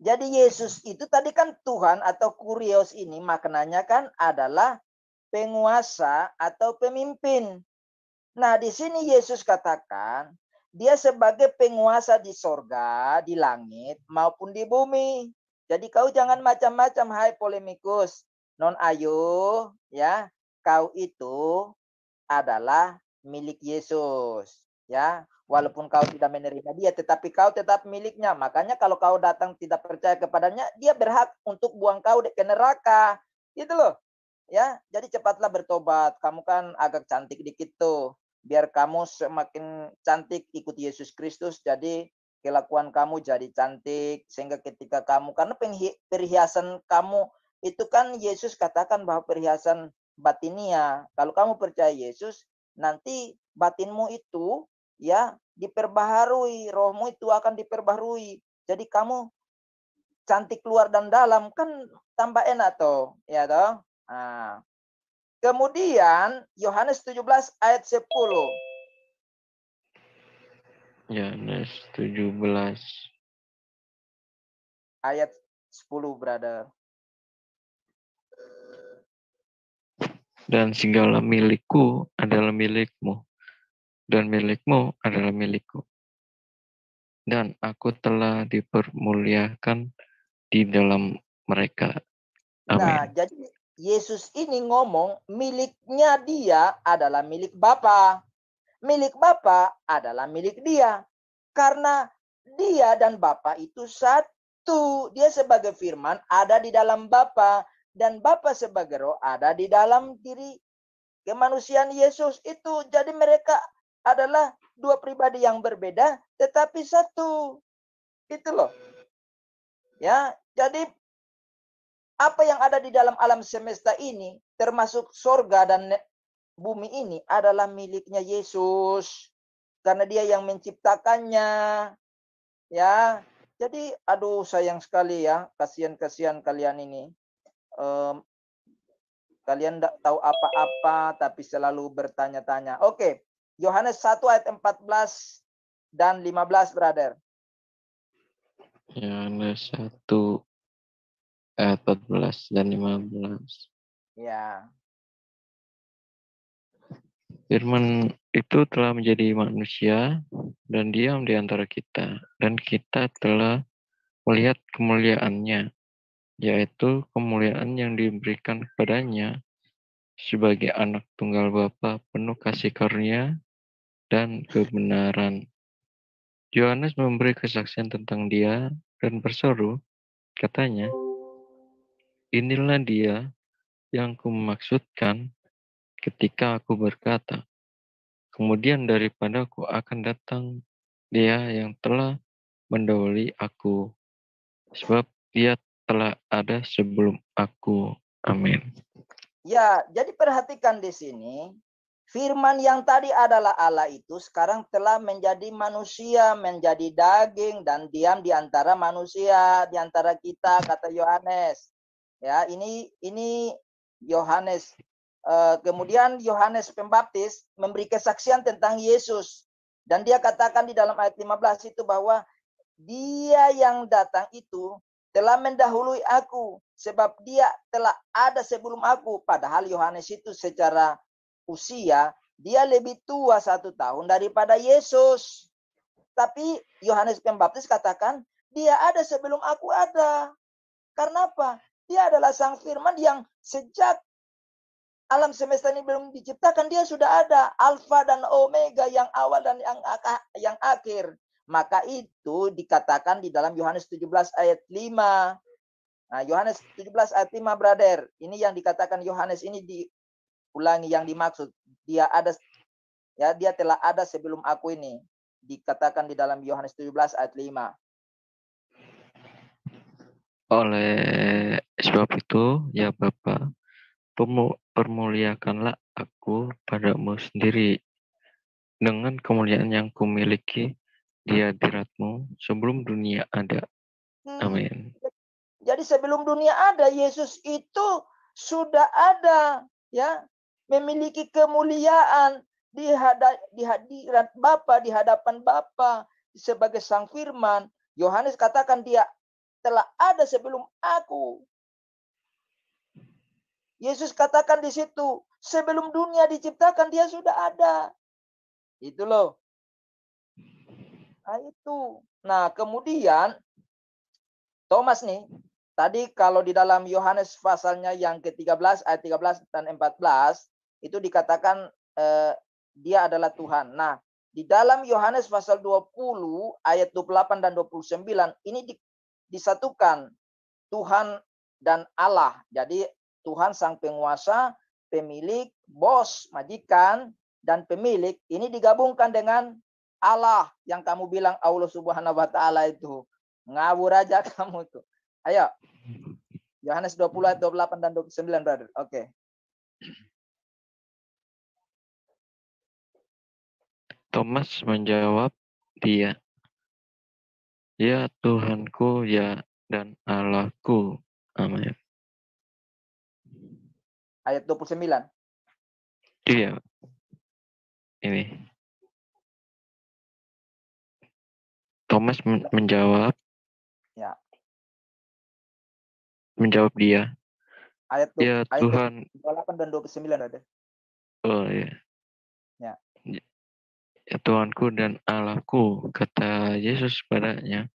Jadi Yesus itu tadi kan Tuhan atau kurios ini maknanya kan adalah penguasa atau pemimpin. Nah, di sini Yesus katakan dia sebagai penguasa di sorga, di langit maupun di bumi. Jadi kau jangan macam-macam, hai polemikus. Non ayo, ya, kau itu adalah milik Yesus, ya. Walaupun kau tidak menerima dia, tetapi kau tetap miliknya. Makanya kalau kau datang tidak percaya kepadanya, dia berhak untuk buang kau ke neraka. Gitu loh. Ya, jadi cepatlah bertobat. Kamu kan agak cantik dikit tuh. Biar kamu semakin cantik ikut Yesus Kristus. Jadi kelakuan kamu jadi cantik. Sehingga ketika kamu, karena perhiasan kamu itu kan Yesus katakan bahwa perhiasan batinia. Kalau kamu percaya Yesus, nanti batinmu itu ya diperbaharui, rohmu itu akan diperbaharui. Jadi kamu cantik luar dan dalam kan tambah enak toh, ya toh. Nah, kemudian Yohanes 17 ayat 10. Yohanes 17 ayat 10, brother. Dan segala milikku adalah milikmu, dan milikmu adalah milikku. Dan aku telah dipermuliakan di dalam mereka. Amin. Nah, jadi Yesus ini ngomong miliknya dia adalah milik Bapa. Milik Bapa adalah milik dia. Karena dia dan Bapa itu satu. Dia sebagai firman ada di dalam Bapa. Dan Bapa sebagai roh ada di dalam diri kemanusiaan Yesus itu. Jadi mereka adalah dua pribadi yang berbeda tetapi satu. Itu loh. Ya, jadi apa yang ada di dalam alam semesta ini termasuk sorga dan bumi ini adalah miliknya Yesus. Karena dia yang menciptakannya. Ya. Jadi aduh sayang sekali ya. Kasihan-kasihan kalian ini. Kalian tidak tahu apa-apa tapi selalu bertanya-tanya. Oke. Yohanes 1 ayat 14 dan 15, brother. Yohanes 1 ayat 14 dan 15. Ya. Firman itu telah menjadi manusia dan diam di antara kita, dan kita telah melihat kemuliaannya, yaitu kemuliaan yang diberikan kepadanya sebagai anak tunggal Bapa, penuh kasih karunia dan kebenaran. Yohanes memberi kesaksian tentang dia dan berseru, katanya, inilah dia yang kumaksudkan ketika aku berkata, kemudian daripadaku akan datang dia yang telah mendahului aku, sebab dia telah ada sebelum aku. Amin. Ya, jadi perhatikan di sini. Firman yang tadi adalah Allah itu sekarang telah menjadi manusia, menjadi daging dan diam di antara manusia, di antara kita, kata Yohanes. Ya, ini Yohanes. Kemudian Yohanes Pembaptis memberi kesaksian tentang Yesus. Dan dia katakan di dalam ayat 15 itu bahwa dia yang datang itu telah mendahului aku. Sebab dia telah ada sebelum aku. Padahal Yohanes itu secara usia, dia lebih tua 1 tahun daripada Yesus. Tapi Yohanes Pembaptis katakan, dia ada sebelum aku ada. Karena apa? Dia adalah sang firman yang sejak alam semesta ini belum diciptakan, dia sudah ada. Alfa dan Omega, yang awal dan yang akhir. Maka itu dikatakan di dalam Yohanes 17 ayat 5. Nah, Yohanes 17 ayat 5, brother. Ini yang dikatakan Yohanes ini diulangi yang dimaksud. Dia ada, ya, dia telah ada sebelum aku ini. Dikatakan di dalam Yohanes 17 ayat 5. Oleh sebab itu, ya Bapa, permuliakanlah aku padamu sendiri dengan kemuliaan yang kumiliki di hadiratmu sebelum dunia ada. Amin. Jadi sebelum dunia ada, Yesus itu sudah ada, ya, memiliki kemuliaan di hadirat Bapa, di hadapan Bapa sebagai Sang Firman. Yohanes katakan dia telah ada sebelum aku. Yesus katakan di situ, sebelum dunia diciptakan dia sudah ada. Itu loh. Nah itu. Nah kemudian Thomas nih, tadi kalau di dalam Yohanes pasalnya yang ke-13 ayat 13 dan 14 itu dikatakan dia adalah Tuhan. Nah, di dalam Yohanes pasal 20 ayat 28 dan 29 ini disatukan Tuhan dan Allah. Jadi Tuhan sang penguasa, pemilik, bos, majikan, dan pemilik ini digabungkan dengan Allah yang kamu bilang Allah Subhanahu wa taala itu. Ngawur aja kamu tuh. Ayo. Yohanes 20 ayat 28 dan 29, brother. Oke. Thomas menjawab dia, ya Tuhanku, ya dan Allahku. Amin. Ayat 29. Iya. Ini. Thomas menjawab. Ya. Menjawab dia. Ayat Tuhan. 28 dan 29 ada. Oh iya. Ya. Ya Tuhanku dan Allahku, kata Yesus padanya.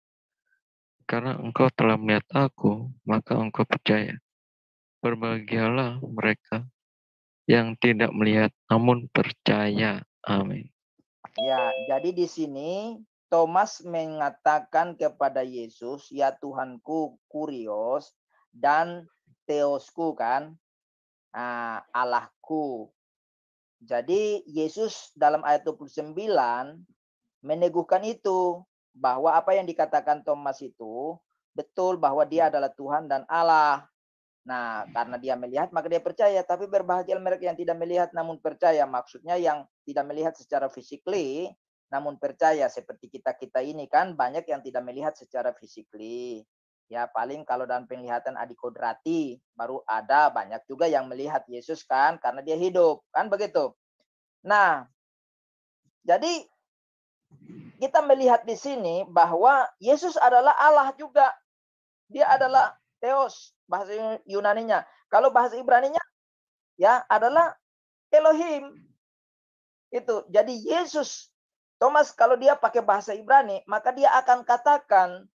Karena engkau telah melihat aku, maka engkau percaya. Berbahagialah mereka yang tidak melihat namun percaya. Amin. Ya, jadi di sini Thomas mengatakan kepada Yesus, ya Tuhanku, Kurios, dan Theosku kan, Allahku. Jadi Yesus dalam ayat 29 meneguhkan itu, bahwa apa yang dikatakan Thomas itu betul bahwa dia adalah Tuhan dan Allah. Nah, karena dia melihat maka dia percaya, tapi berbahagia mereka yang tidak melihat namun percaya. Maksudnya yang tidak melihat secara fisikly namun percaya, seperti kita ini kan banyak yang tidak melihat secara fisikly. Ya, paling kalau dalam penglihatan adikodrati baru ada, banyak juga yang melihat Yesus kan karena dia hidup, kan begitu. Nah, jadi kita melihat di sini bahwa Yesus adalah Allah juga. Dia adalah Theos, bahasa Yunaninya. Kalau bahasa Ibraninya ya adalah Elohim. Itu. Jadi Yesus, Thomas kalau dia pakai bahasa Ibrani, maka dia akan katakan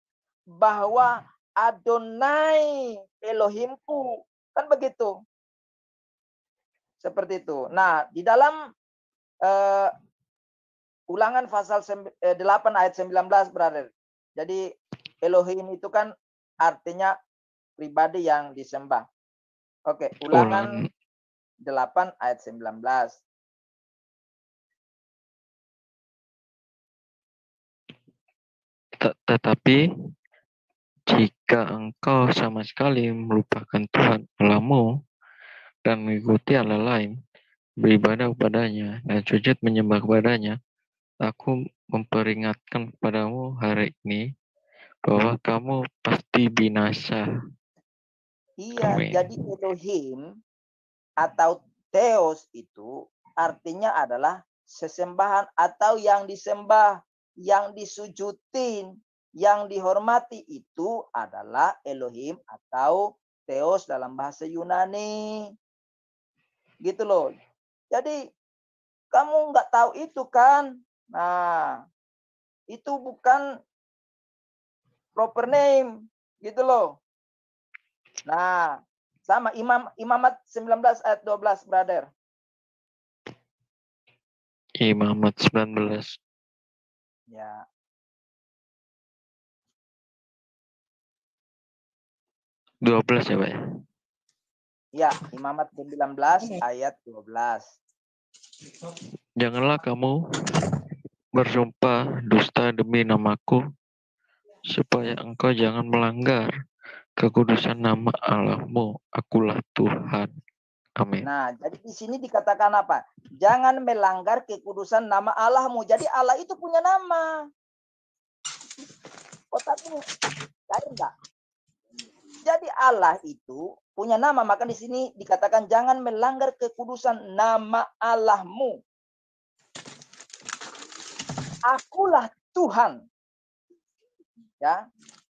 bahwa Adonai Elohimku. Kan begitu. Seperti itu. Nah, di dalam Ulangan pasal 8 ayat 19, brother. Jadi Elohim itu kan artinya pribadi yang disembah. Oke, Ulangan 8 ayat 19. Tetapi jika engkau sama sekali melupakan Tuhan Allahmu dan mengikuti Allah lain, beribadah kepadanya dan sujud menyembah kepadanya, aku memperingatkan kepadamu hari ini bahwa kamu pasti binasa. Iya, Amin. jadi Elohim atau Theos itu artinya adalah sesembahan atau yang disembah, yang disujudin, yang dihormati itu adalah Elohim atau Theos dalam bahasa Yunani. Gitu loh. Jadi kamu nggak tahu itu kan? Nah, itu bukan proper name, gitu loh. Nah, sama Imamat 19 ayat 12, brother. Imamat 19. Ya. Ya, Pak ya? Ya, Imamat 19 ayat 12. Janganlah kamu bersumpah dusta demi namaku, supaya engkau jangan melanggar kekudusan nama Allahmu. Akulah Tuhan. Amin. Nah, jadi di sini dikatakan apa? Jangan melanggar kekudusan nama Allahmu. Jadi Allah itu punya nama. Otakmu cair enggak? Jadi Allah itu punya nama, maka di sini dikatakan jangan melanggar kekudusan nama Allahmu. Akulah Tuhan. Ya.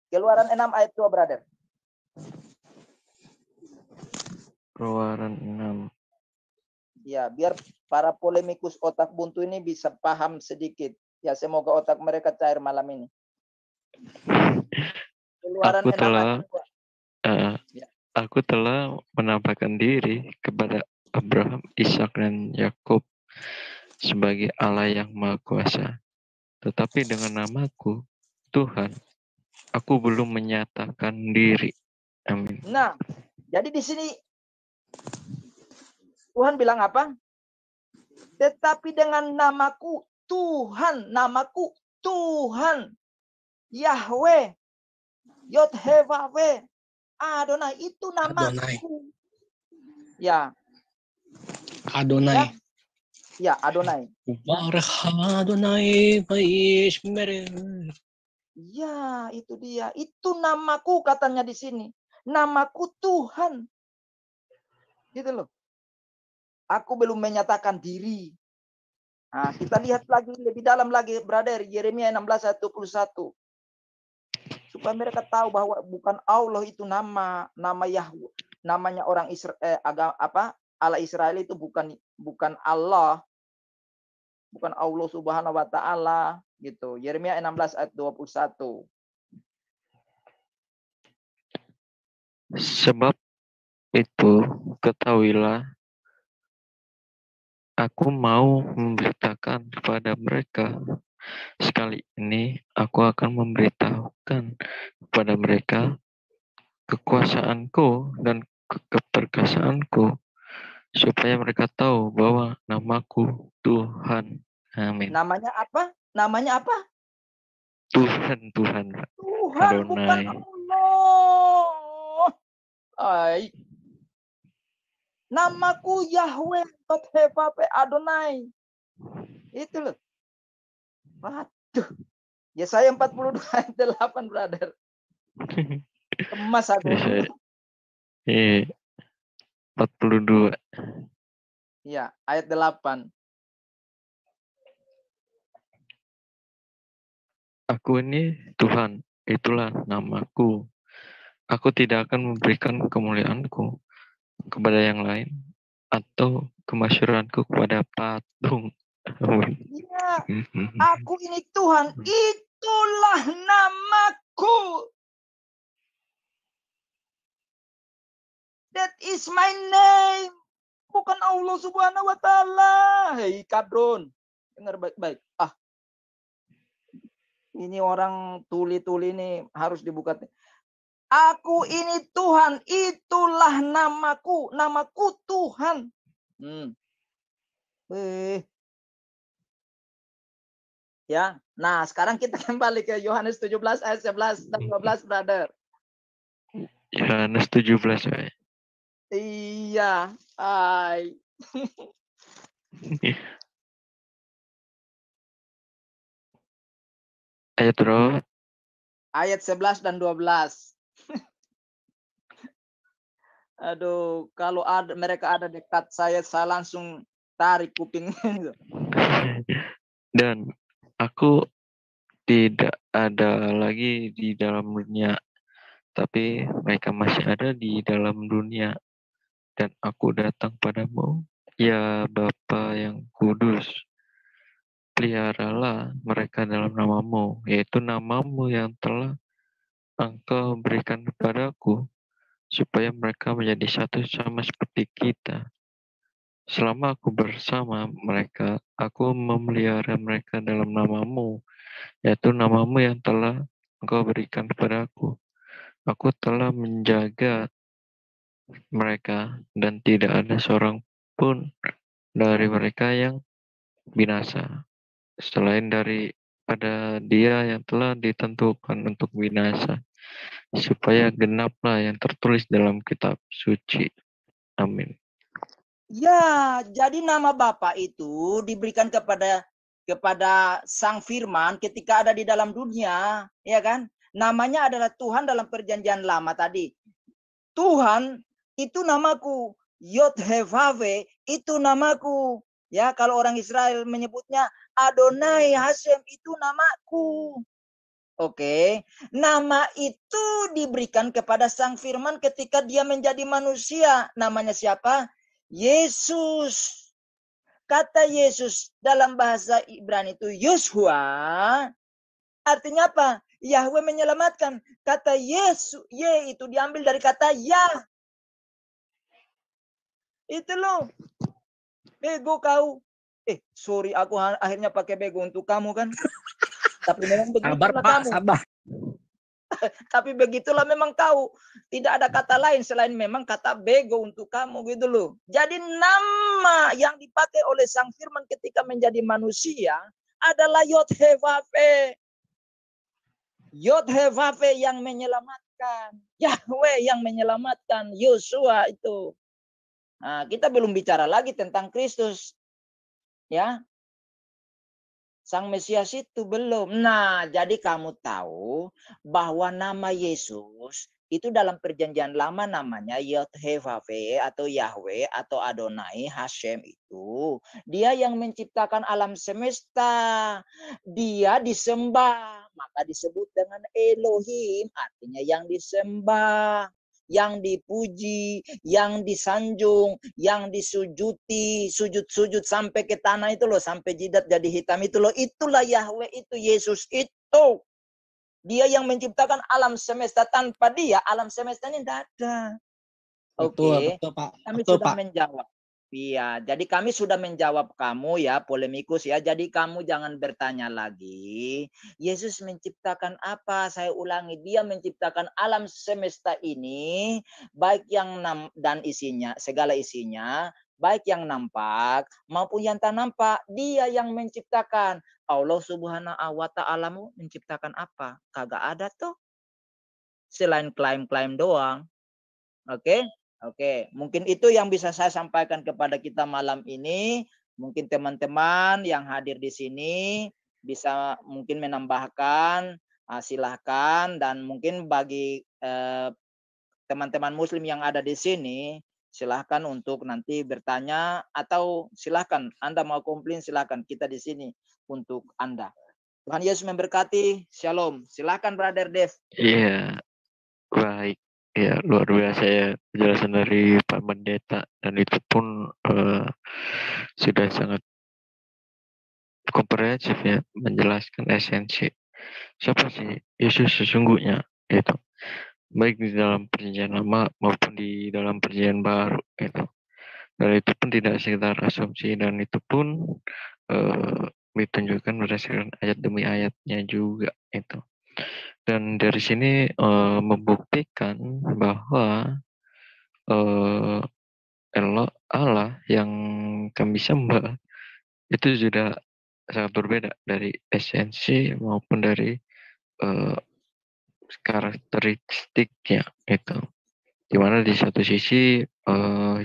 Keluaran 6 ayat 2, brother. Keluaran 6. Ya, biar para polemikus otak buntu ini bisa paham sedikit. Ya, semoga otak mereka cair malam ini. Keluaran Aku 6 telah ayat 2. Ya. Aku telah menampakkan diri kepada Abraham, Ishak dan Yakub sebagai Allah yang Maha Kuasa. Tetapi dengan namaku, Tuhan, aku belum menyatakan diri. Amin. Nah, jadi di sini Tuhan bilang apa? Tetapi dengan namaku, Tuhan, namaku, Tuhan, Yahweh, Yod-Heh-Vah-Veh, Adonai, itu namaku. Adonai. Ya. Adonai. Ya, Adonai. Barak Adonai Vaishmereh. Ya, itu dia. Itu namaku katanya di sini. Namaku Tuhan. Gitu loh. Aku belum menyatakan diri. Nah, kita lihat lagi lebih dalam lagi, brother. Yeremia 16 ayat 21. Supaya mereka tahu bahwa bukan Allah itu nama Yahweh. Namanya orang Israel, Allah Israel itu bukan Allah. Bukan Allah Subhanahu wa taala gitu. Yeremia 16 ayat 21. Sebab itu ketahuilah, aku mau memberitakan kepada mereka. Sekali ini aku akan memberitahukan kepada mereka kekuasaanku dan keperkasaanku, supaya mereka tahu bahwa namaku Tuhan. Amin. Namanya apa? Namanya apa? Tuhan. Tuhan, Adonai. bukan Allah. Ay. Namaku Yahweh, Yod-Heh-Vah-Veh, Adonai. Itu loh. Waduh. Yesaya 42 ayat 8, brother. Emas aku. Iya. 42. Iya, ayat 8. Aku ini Tuhan, itulah namaku. Aku tidak akan memberikan kemuliaanku kepada yang lain atau kemasyhuranku kepada patung. Iya, aku ini Tuhan, itulah namaku. That is my name. Bukan Allah Subhanahu wa taala. Hei kadron, dengar baik-baik. Ini orang tuli-tuli ini harus dibuka. Aku ini Tuhan, itulah namaku. Namaku Tuhan. Ya, nah sekarang kita kembali ke Yohanes 17 ayat 11 dan 12, brother. Yohanes 17 ya. Iya, ay. Ayat berapa? Ayat 11 dan 12. Aduh, kalau mereka ada dekat saya langsung tarik kupingnya. Dan aku tidak ada lagi di dalam dunia, tapi mereka masih ada di dalam dunia. Dan aku datang padamu, ya Bapa yang kudus. Peliharalah mereka dalam namamu, yaitu namamu yang telah Engkau berikan kepadaku, supaya mereka menjadi satu sama seperti kita. Selama aku bersama mereka, aku memelihara mereka dalam namamu, yaitu namamu yang telah Engkau berikan kepadaku. Aku telah menjaga mereka, dan tidak ada seorang pun dari mereka yang binasa, selain daripada dia yang telah ditentukan untuk binasa, supaya genaplah yang tertulis dalam kitab suci. Amin. Ya, jadi nama Bapa itu diberikan kepada Sang Firman ketika ada di dalam dunia, ya kan? Namanya adalah Tuhan dalam perjanjian lama tadi. Tuhan itu namaku. Yod-Heh-Vaveh itu namaku. Ya, kalau orang Israel menyebutnya Adonai Hashem itu namaku. Oke, nama itu diberikan kepada Sang Firman ketika dia menjadi manusia. Namanya siapa? Yesus. Kata Yesus dalam bahasa Ibrani itu Yoshua. Artinya apa? Yahweh menyelamatkan. Kata Yesus, Ye itu diambil dari kata Yah. Itu loh. Bego kau. Sorry aku akhirnya pakai bego untuk kamu kan. Tapi memang Sabar begitulah Pak, kamu. sabar. Tapi begitulah memang kau. Tidak ada kata lain selain memang kata bego untuk kamu gitu loh. Jadi nama yang dipakai oleh Sang Firman ketika menjadi manusia adalah Yod-Heh-Vaveh. Yod-Heh-Vaveh yang menyelamatkan. Yahweh yang menyelamatkan. Yosua itu. Nah, kita belum bicara lagi tentang Kristus. Ya. Sang Mesias itu belum. Nah, jadi kamu tahu bahwa nama Yesus itu dalam perjanjian lama namanya Yod-Heh-Vaveh atau Yahweh atau Adonai Hashem itu. Dia yang menciptakan alam semesta. Dia disembah. Maka disebut dengan Elohim. Artinya yang disembah. Yang dipuji, yang disanjung, yang disujuti, sujud-sujud sampai ke tanah itu loh, sampai jidat jadi hitam itu loh. Itulah Yahweh itu, Yesus itu. Dia yang menciptakan alam semesta. Tanpa dia, alam semesta ini tidak ada. Oke, Betul, Pak. Kami Betul, sudah Pak. menjawab. Iya, jadi kami sudah menjawab kamu ya, polemikus ya. Jadi kamu jangan bertanya lagi. Yesus menciptakan apa? Saya ulangi, dia menciptakan alam semesta ini, baik yang dan isinya, segala isinya, baik yang nampak maupun yang tak nampak. Dia yang menciptakan. Allah Subhanahu wa Ta'ala menciptakan apa? Kagak ada tuh. Selain klaim-klaim doang. Oke. Oke, mungkin itu yang bisa saya sampaikan kepada kita malam ini. Mungkin teman-teman yang hadir di sini bisa mungkin menambahkan, silahkan. Dan mungkin bagi teman-teman Muslim yang ada di sini, silahkan untuk nanti bertanya atau silahkan Anda mau komplain, silahkan kita di sini untuk Anda. Tuhan Yesus memberkati. Shalom. Silahkan Brother Dev. Iya, baik. Ya, luar biasa ya penjelasan dari Pak Pendeta, dan itu pun sudah sangat komprehensif ya, menjelaskan esensi siapa sih Yesus sesungguhnya itu, baik di dalam perjanjian lama maupun di dalam perjanjian baru itu. Dan itu pun tidak sekedar asumsi, dan itu pun ditunjukkan berdasarkan ayat demi ayatnya juga itu. Dan dari sini membuktikan bahwa Allah yang kami sembah itu sudah sangat berbeda dari esensi maupun dari karakteristiknya itu. Dimana di satu sisi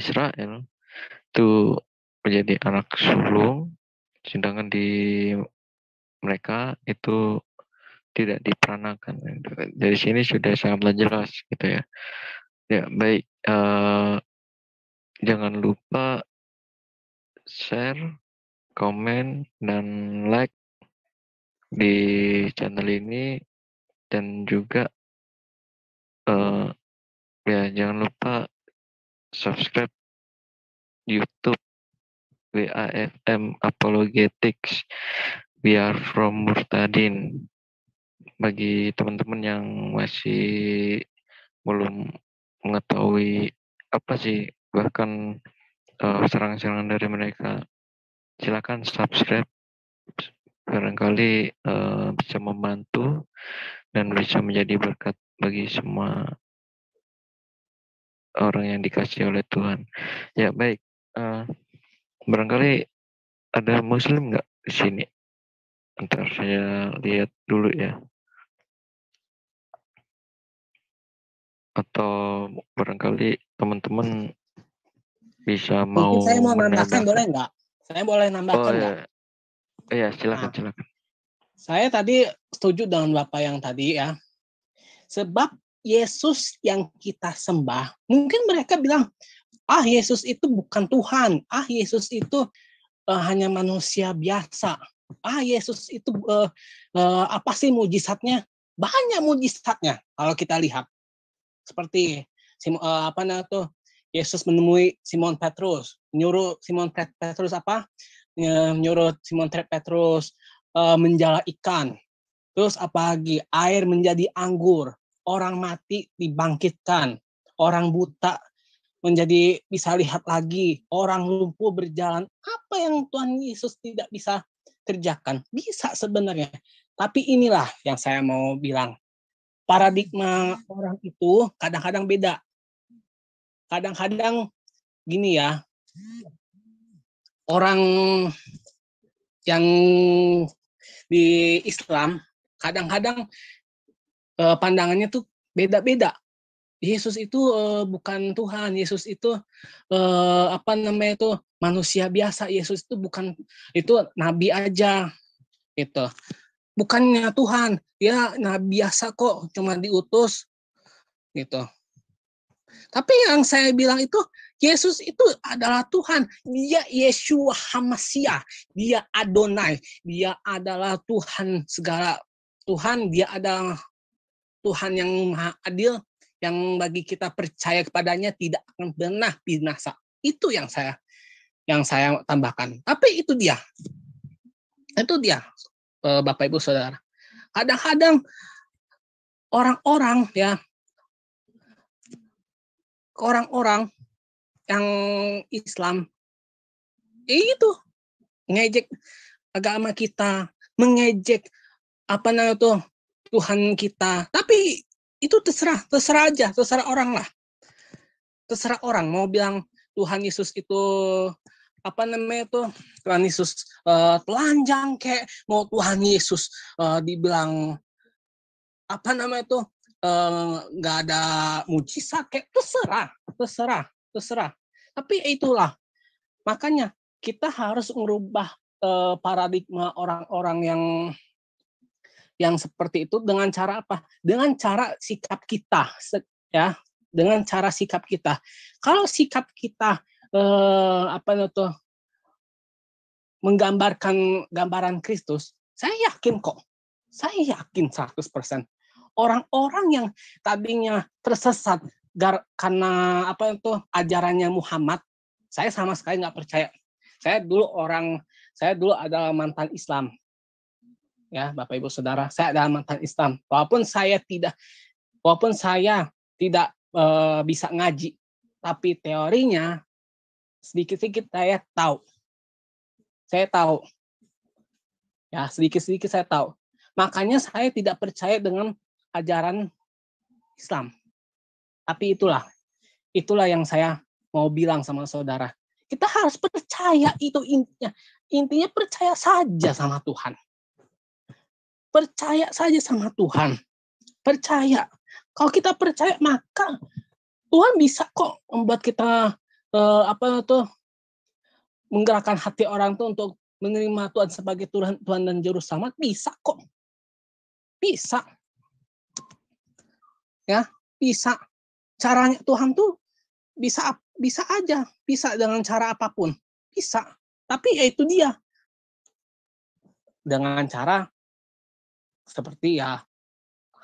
Israel itu menjadi anak sulung, sedangkan di mereka itu tidak diperanakan. Dari sini sudah sangatlah jelas gitu ya. Ya baik, jangan lupa share, komen, dan like di channel ini, dan juga ya jangan lupa subscribe YouTube WAFM Apologetics, We Are From Murtadin. Bagi teman-teman yang masih belum mengetahui apa sih bahkan serangan-serangan dari mereka, silakan subscribe, barangkali bisa membantu dan bisa menjadi berkat bagi semua orang yang dikasih oleh Tuhan. Ya baik, barangkali ada Muslim nggak di sini? Ntar saya lihat dulu ya. Atau barangkali teman-teman bisa mau Mungkin saya mau nambahkan, menambahkan. boleh nggak? Saya boleh nambahkan nggak? Iya, silakan. Saya tadi setuju dengan Bapak yang tadi ya. Sebab Yesus yang kita sembah, mungkin mereka bilang, Yesus itu bukan Tuhan, Yesus itu hanya manusia biasa, Yesus itu apa sih mujizatnya? Banyak mujizatnya kalau kita lihat. Seperti Yesus menemui Simon Petrus, nyuruh Simon Petrus nyuruh Simon Petrus menjala ikan. Terus apa lagi? Air menjadi anggur, orang mati dibangkitkan, orang buta menjadi bisa lihat lagi, orang lumpuh berjalan. Apa yang Tuhan Yesus tidak bisa kerjakan? Bisa sebenarnya. Tapi inilah yang saya mau bilang. Paradigma orang itu kadang-kadang beda. Kadang-kadang gini ya, orang yang di Islam kadang-kadang pandangannya tuh beda-beda. Yesus itu bukan Tuhan, Yesus itu manusia biasa, Yesus itu bukan, itu nabi aja gitu. Bukannya Tuhan, dia nabi biasa kok, cuma diutus gitu. Tapi yang saya bilang itu, Yesus itu adalah Tuhan. Dia Yeshua HaMashiach. Dia Adonai. Dia adalah Tuhan segala Tuhan. Dia adalah Tuhan yang maha adil. Yang bagi kita percaya kepadanya tidak akan pernah binasa. Itu yang saya tambahkan. Tapi itu dia. Itu dia, Bapak Ibu Saudara. Kadang-kadang orang-orang yang Islam itu ngejek agama kita, mengejek Tuhan kita. Tapi itu terserah orang lah. Terserah orang mau bilang Tuhan Yesus itu Tuhan Yesus telanjang kayak, mau Tuhan Yesus dibilang nggak ada mujizat kayak, terserah. Tapi itulah, makanya kita harus merubah paradigma orang-orang yang seperti itu dengan cara apa? Dengan cara sikap kita, ya. Dengan cara sikap kita. Kalau sikap kita menggambarkan gambaran Kristus, saya yakin 100%. Orang-orang yang tadinya tersesat karena ajarannya Muhammad, saya sama sekali nggak percaya. Saya dulu adalah mantan Islam. Ya, Bapak Ibu Saudara, saya adalah mantan Islam. Walaupun saya tidak bisa ngaji, tapi teorinya sedikit-sedikit saya tahu. Ya, sedikit-sedikit saya tahu. Makanya saya tidak percaya dengan ajaran Islam. Tapi itulah yang saya mau bilang sama saudara. Kita harus percaya, itu intinya. Intinya percaya saja sama Tuhan. Percaya saja sama Tuhan. Percaya. Kalau kita percaya, maka Tuhan bisa kok membuat kita menggerakkan hati orang tuh untuk menerima Tuhan sebagai Tuhan dan Juru Selamat. Bisa kok. Bisa. Ya, bisa. Caranya Tuhan tuh bisa aja. Bisa dengan cara apapun. Bisa. Tapi ya itu dia. Dengan cara seperti ya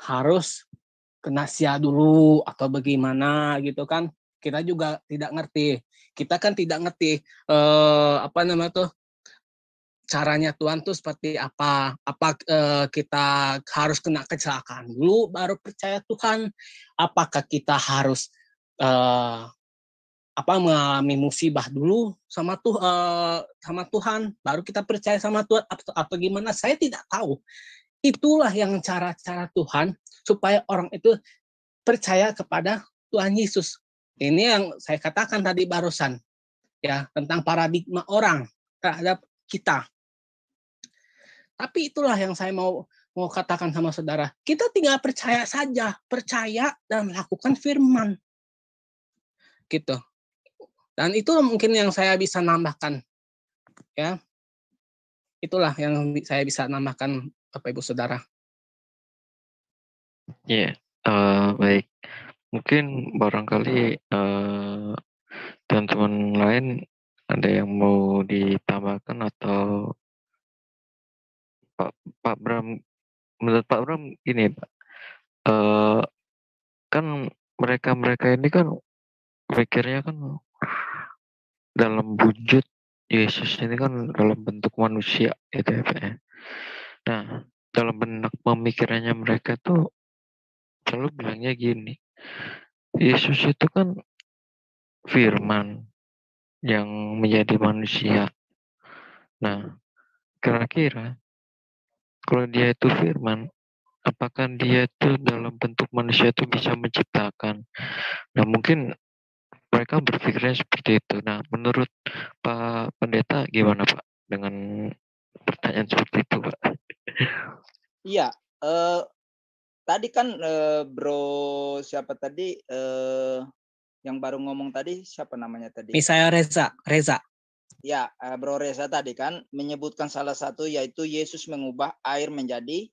harus kena sia dulu atau bagaimana gitu kan. Kita juga tidak ngerti. Kita kan tidak ngerti caranya Tuhan tuh seperti apa. Kita harus kena kecelakaan dulu baru percaya Tuhan? Apakah kita harus mengalami musibah dulu sama Tuhan baru kita percaya sama Tuhan, atau gimana? Saya tidak tahu. Itulah yang cara-cara Tuhan supaya orang itu percaya kepada Tuhan Yesus. Ini yang saya katakan tadi barusan, ya, tentang paradigma orang terhadap kita. Tapi itulah yang saya mau katakan sama saudara. Kita tinggal percaya saja, percaya dan melakukan firman. Gitu. Dan itu mungkin yang saya bisa nambahkan. Ya. Itulah yang saya bisa nambahkan, Bapak Ibu Saudara. Ya, Baik, mungkin barangkali teman-teman lain ada yang mau ditambahkan atau Pak Pak Bram, menurut Pak Bram gini Pak, eh, kan mereka ini kan pikirnya kan dalam wujud Yesus ini kan dalam bentuk manusia gitu ya Pak ya. Nah, dalam benak pemikirannya mereka tuh selalu bilangnya gini, Yesus itu kan firman yang menjadi manusia. Nah, kira-kira kalau dia itu firman, apakah dia itu dalam bentuk manusia itu bisa menciptakan? Nah, mungkin mereka berpikirnya seperti itu. Nah, menurut Pak Pendeta gimana Pak dengan pertanyaan seperti itu Pak? Iya, tadi kan Bro siapa tadi yang baru ngomong tadi, siapa namanya tadi? Misalnya Reza. Ya, Bro Reza tadi kan menyebutkan salah satu yaitu Yesus mengubah air menjadi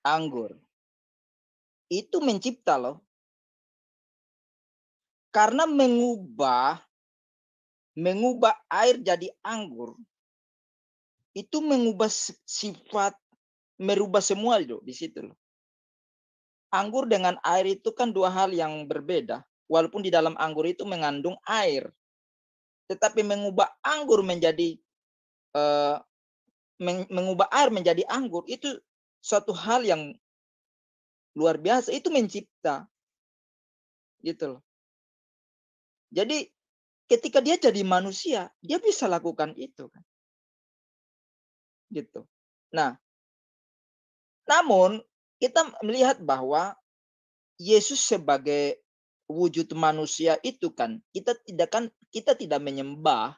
anggur. Itu mencipta loh. Karena mengubah air jadi anggur, itu mengubah sifat, merubah semua loh di situ loh. Anggur dengan air itu kan dua hal yang berbeda. Walaupun di dalam anggur itu mengandung air. Tetapi mengubah anggur menjadi mengubah air menjadi anggur itu suatu hal yang luar biasa. Itu mencipta. Gitu loh. Jadi ketika dia jadi manusia, dia bisa lakukan itu kan. Gitu. Nah, namun kita melihat bahwa Yesus sebagai wujud manusia itu kan kita tidak menyembah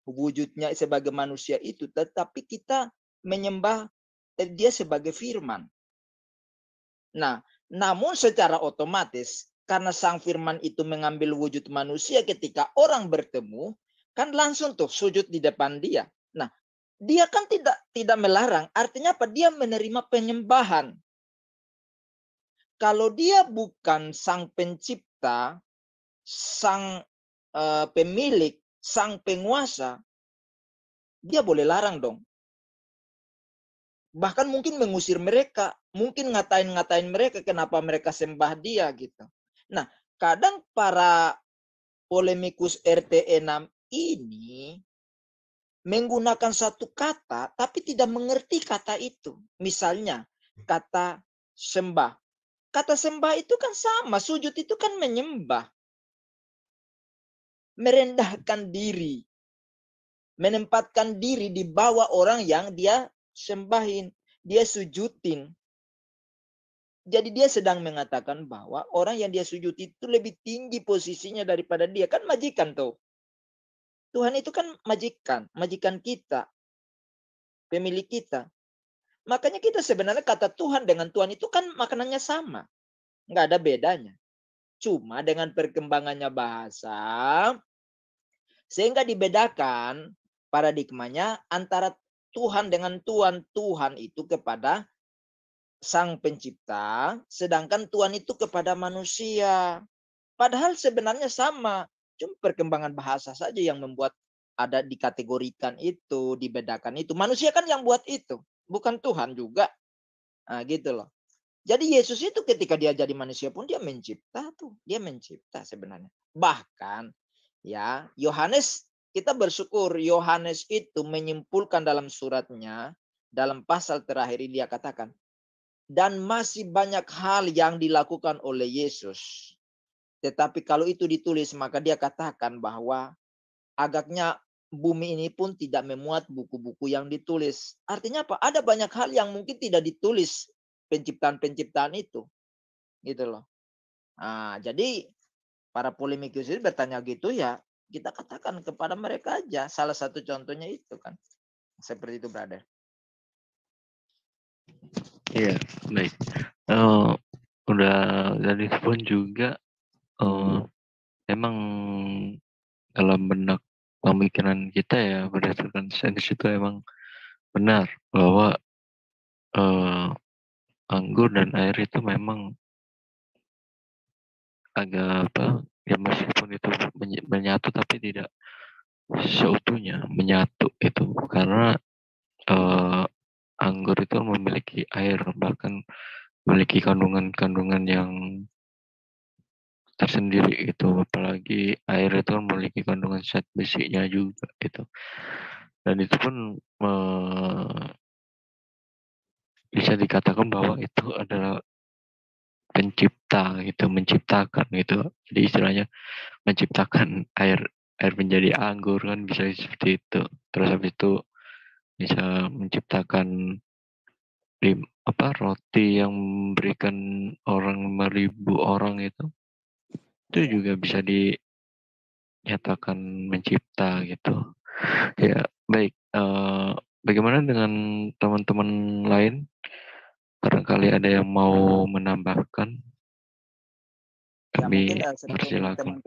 wujudnya sebagai manusia itu, tetapi kita menyembah dia sebagai firman. Nah, namun secara otomatis karena sang firman itu mengambil wujud manusia ketika orang bertemu, kan langsung tuh sujud di depan dia. Nah, dia kan tidak melarang, artinya apa? Dia menerima penyembahan. Kalau dia bukan sang pencipta, sang pemilik, sang penguasa, dia boleh larang dong. Bahkan mungkin mengusir mereka, mungkin ngatain mereka kenapa mereka sembah dia gitu. Nah, kadang para polemikus RT 6 ini menggunakan satu kata tapi tidak mengerti kata itu. Misalnya kata sembah. Kata sembah itu kan sama, sujud itu kan menyembah. Merendahkan diri. Menempatkan diri di bawah orang yang dia sembahin, dia sujudin. Jadi dia sedang mengatakan bahwa orang yang dia sujud itu lebih tinggi posisinya daripada dia. Kan majikan tuh. Tuhan itu kan majikan kita, pemilik kita. Makanya kita sebenarnya kata Tuhan dengan Tuhan itu kan maknanya sama. Nggak ada bedanya. Cuma dengan perkembangannya bahasa, sehingga dibedakan paradigmanya antara Tuhan dengan Tuhan. Tuhan itu kepada sang pencipta, sedangkan Tuhan itu kepada manusia. Padahal sebenarnya sama. Cuma perkembangan bahasa saja yang membuat ada dikategorikan itu, dibedakan itu. Manusia kan yang buat itu, bukan Tuhan juga. Nah, gitu loh. Jadi Yesus itu ketika dia jadi manusia pun dia mencipta tuh, dia mencipta sebenarnya. Bahkan ya, Yohanes, kita bersyukur Yohanes itu menyimpulkan dalam suratnya, dalam pasal terakhir dia katakan, dan masih banyak hal yang dilakukan oleh Yesus. Tetapi kalau itu ditulis, maka dia katakan bahwa agaknya bumi ini pun tidak memuat buku-buku yang ditulis. Artinya apa? Ada banyak hal yang mungkin tidak ditulis penciptaan-penciptaan itu. Gitu loh. Nah, jadi para polemikus ini bertanya gitu ya, kita katakan kepada mereka aja. Salah satu contohnya itu kan. Seperti itu, brother. Iya, baik. Udah dari pun juga emang dalam benak pemikiran kita ya berdasarkan sains itu emang benar bahwa anggur dan air itu memang agak apa ya, meskipun itu menyatu tapi tidak seutuhnya menyatu itu, karena anggur itu memiliki air, bahkan memiliki kandungan-kandungan yang tersendiri itu, apalagi air itu memiliki kandungan zat besinya juga itu, dan itu pun bisa dikatakan bahwa itu adalah pencipta gitu, menciptakan gitu, jadi istilahnya menciptakan air air menjadi anggur kan, bisa seperti itu. Terus habis itu bisa menciptakan roti yang memberikan orang 5.000 orang itu juga bisa dinyatakan mencipta gitu ya. Baik, bagaimana dengan teman-teman lain, barangkali ada yang mau menambahkan? Ya, mungkin Kami persilakan.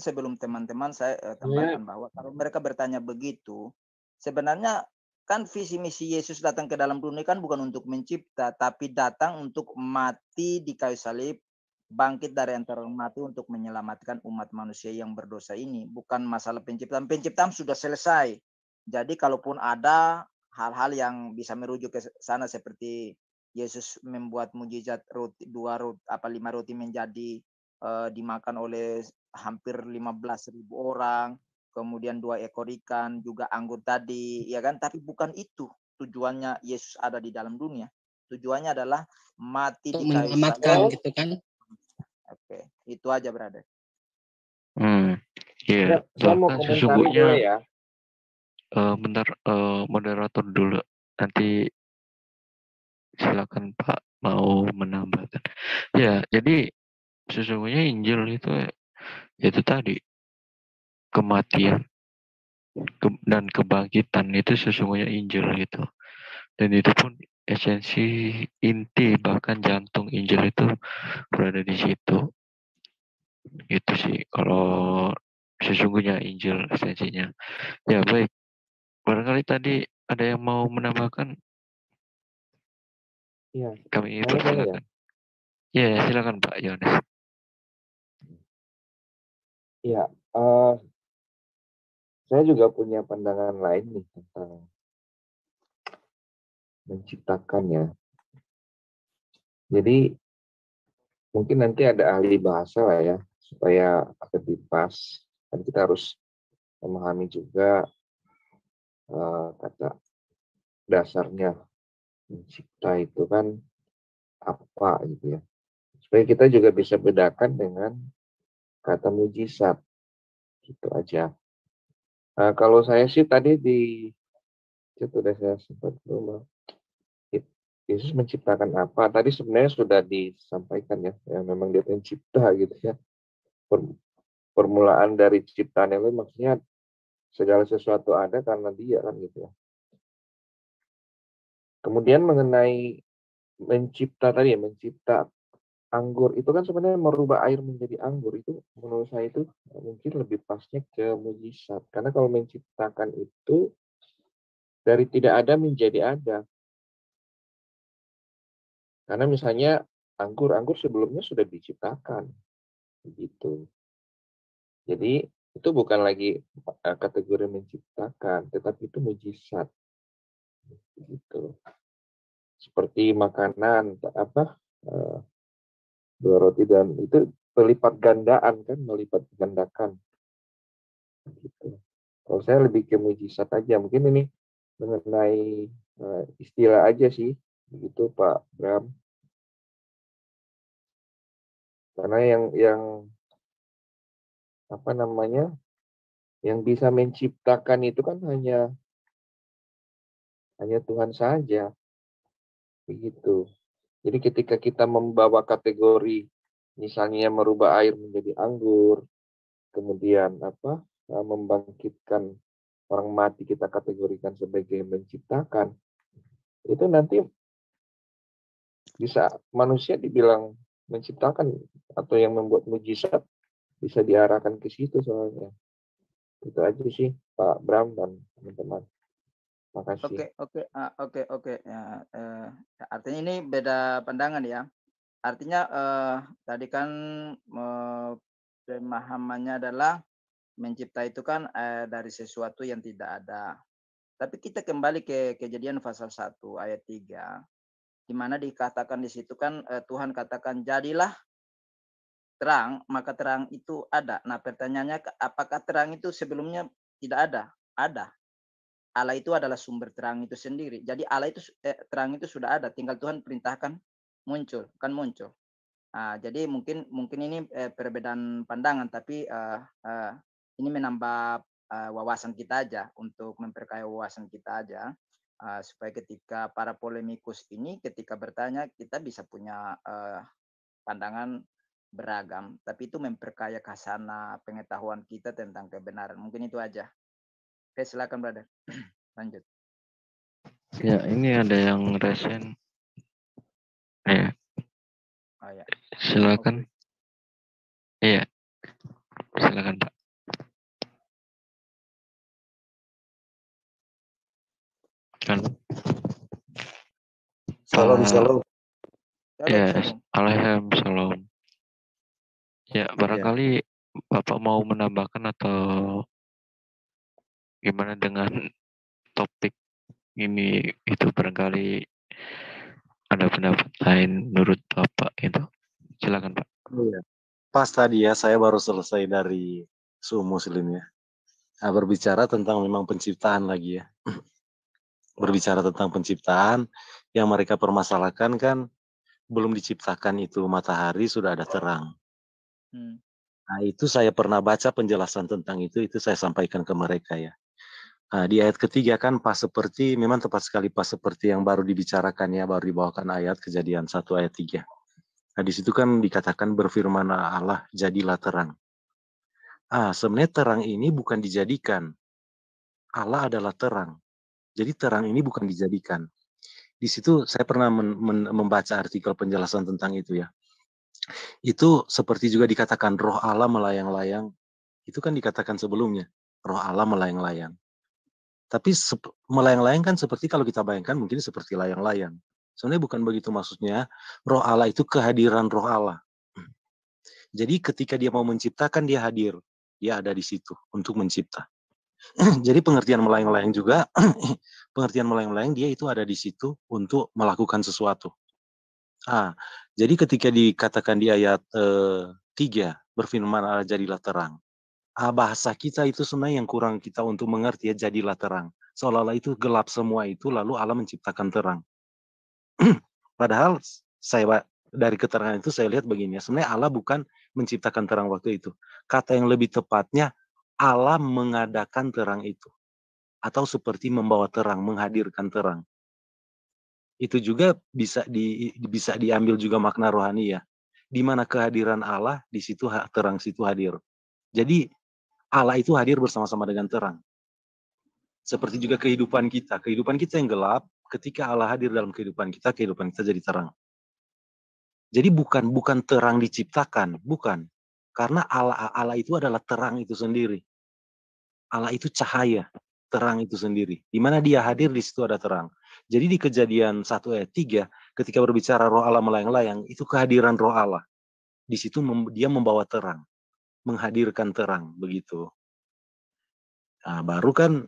sebelum teman-teman saya tambahkan bahwa kalau mereka bertanya begitu, sebenarnya kan visi misi Yesus datang ke dalam dunia kan bukan untuk mencipta, tapi datang untuk mati di kayu salib, bangkit dari antara orang mati untuk menyelamatkan umat manusia yang berdosa ini. Bukan masalah penciptaan. Penciptaan sudah selesai. Jadi kalaupun ada hal-hal yang bisa merujuk ke sana seperti Yesus membuat mujizat roti 5 roti menjadi dimakan oleh hampir 15.000 orang, kemudian 2 ekor ikan, juga anggur tadi, ya kan? Tapi bukan itu tujuannya Yesus ada di dalam dunia. Tujuannya adalah mati di kayu salib gitu kan? Oke, itu aja, brother. Iya, saya mau bahkan komentari sesungguhnya boleh ya. bentar, moderator dulu, nanti silakan Pak mau menambahkan. Ya, jadi sesungguhnya Injil itu tadi kematian dan kebangkitan itu sesungguhnya Injil gitu. Dan itu pun esensi, inti, bahkan jantung Injil itu berada di situ. Itu sih kalau sesungguhnya Injil esensinya. Ya baik, barangkali tadi ada yang mau menambahkan, Iya, kami saya boleh ya? persilakan. Ya, silakan Pak Yohanes. Iya, saya juga punya pandangan lain nih tentang menciptakan ya. Jadi mungkin nanti ada ahli bahasa lah ya, supaya lebih pas. Dan kita harus memahami juga kata dasarnya mencipta itu kan apa gitu ya. Supaya kita juga bisa bedakan dengan kata mujizat, gitu aja. Nah, kalau saya sih tadi itu sudah saya sempat dulu. Yesus menciptakan apa? Tadi sebenarnya sudah disampaikan ya, memang dia pencipta gitu ya. Permulaan dari ciptaan itu maksudnya segala sesuatu ada karena dia kan gitu ya. Kemudian mengenai mencipta tadi ya, mencipta anggur itu kan sebenarnya merubah air menjadi anggur, itu menurut saya itu mungkin lebih pasnya ke mujizat. Karena kalau menciptakan itu dari tidak ada menjadi ada. Karena misalnya anggur sebelumnya sudah diciptakan, begitu. Jadi itu bukan lagi kategori menciptakan, tetapi itu mujizat, begitu. Seperti makanan dua roti dan itu melipat gandaan kan, melipat gandakan, gitu. Kalau saya lebih ke mujizat aja, mungkin ini mengenai istilah aja sih, begitu Pak Bram. Karena yang apa namanya, yang bisa menciptakan itu kan hanya Tuhan saja, begitu. Jadi ketika kita membawa kategori misalnya merubah air menjadi anggur, kemudian membangkitkan orang mati kita kategorikan sebagai menciptakan, itu nanti bisa manusia dibilang menciptakan atau yang membuat mujizat bisa diarahkan ke situ soalnya. Itu aja sih Pak Bram dan teman-teman. Makasih. Oke. Ya, artinya ini beda pandangan ya. Artinya tadi kan pemahamannya adalah mencipta itu kan dari sesuatu yang tidak ada. Tapi kita kembali ke Kejadian pasal 1 ayat 3, di mana dikatakan di situ kan Tuhan katakan jadilah terang, maka terang itu ada. Nah, pertanyaannya apakah terang itu sebelumnya tidak ada? Ada. Allah itu adalah sumber terang itu sendiri. Jadi Allah itu terang itu sudah ada, tinggal Tuhan perintahkan muncul, kan muncul. Jadi mungkin ini perbedaan pandangan, tapi ini menambah wawasan kita aja, untuk memperkaya wawasan kita aja, supaya ketika para polemikus ini ketika bertanya kita bisa punya pandangan beragam, tapi itu memperkaya khazanah pengetahuan kita tentang kebenaran. Mungkin itu aja. Oke, silakan brother. Lanjut. Ya, ini ada yang resen. Ya, Oh ya. silakan. Iya, silakan Pak. Halo. Shalom, shalom. Ya, Shalom. alhamdulillah. Ya, barangkali Bapak mau menambahkan atau gimana dengan topik ini, itu barangkali ada pendapat lain menurut Bapak itu. Silakan Pak. Iya. Pas tadi ya, saya baru selesai dari Muslim ya. Nah, berbicara tentang memang penciptaan lagi ya. Berbicara tentang penciptaan, yang mereka permasalahkan kan belum diciptakan itu matahari sudah ada terang. Nah, itu saya pernah baca penjelasan tentang itu saya sampaikan ke mereka ya. Nah, di ayat ketiga kan pas seperti, memang tepat sekali pas seperti yang baru dibicarakan ya, baru dibawakan ayat Kejadian 1 ayat 3. Nah, di situ kan dikatakan berfirman Allah, jadilah terang. Sebenarnya terang ini bukan dijadikan. Allah adalah terang. Jadi terang ini bukan dijadikan. Di situ saya pernah membaca artikel penjelasan tentang itu ya. Itu seperti juga dikatakan roh Allah melayang-layang. Itu kan dikatakan sebelumnya. Roh Allah melayang-layang. Tapi melayang-layang kan seperti kalau kita bayangkan mungkin seperti layang-layang. Sebenarnya bukan begitu maksudnya. Roh Allah itu kehadiran roh Allah. Jadi ketika dia mau menciptakan, dia hadir. Dia ada di situ untuk mencipta. Jadi pengertian melayang-layang juga, pengertian melayang-layang dia itu ada di situ untuk melakukan sesuatu. Jadi ketika dikatakan di ayat 3, berfirman Allah jadilah terang. Bahasa kita itu sebenarnya yang kurang kita untuk mengerti ya, jadilah terang. Seolah-olah itu gelap semua itu, lalu Allah menciptakan terang. Padahal saya dari keterangan itu saya lihat begini ya, sebenarnya Allah bukan menciptakan terang waktu itu. Kata yang lebih tepatnya, Allah mengadakan terang itu. Atau seperti membawa terang, menghadirkan terang. Itu juga bisa diambil juga makna rohani ya. Di mana kehadiran Allah, di situ terang situ hadir. Jadi Allah itu hadir bersama-sama dengan terang. Seperti juga kehidupan kita yang gelap, ketika Allah hadir dalam kehidupan kita jadi terang. Jadi bukan terang diciptakan, bukan. Karena Allah itu adalah terang itu sendiri. Allah itu cahaya, terang itu sendiri. Di mana dia hadir, di situ ada terang. Jadi di Kejadian 1 ayat 3, ketika berbicara roh Allah melayang-layang, itu kehadiran roh Allah. Di situ dia membawa terang, menghadirkan terang, begitu. Nah, baru kan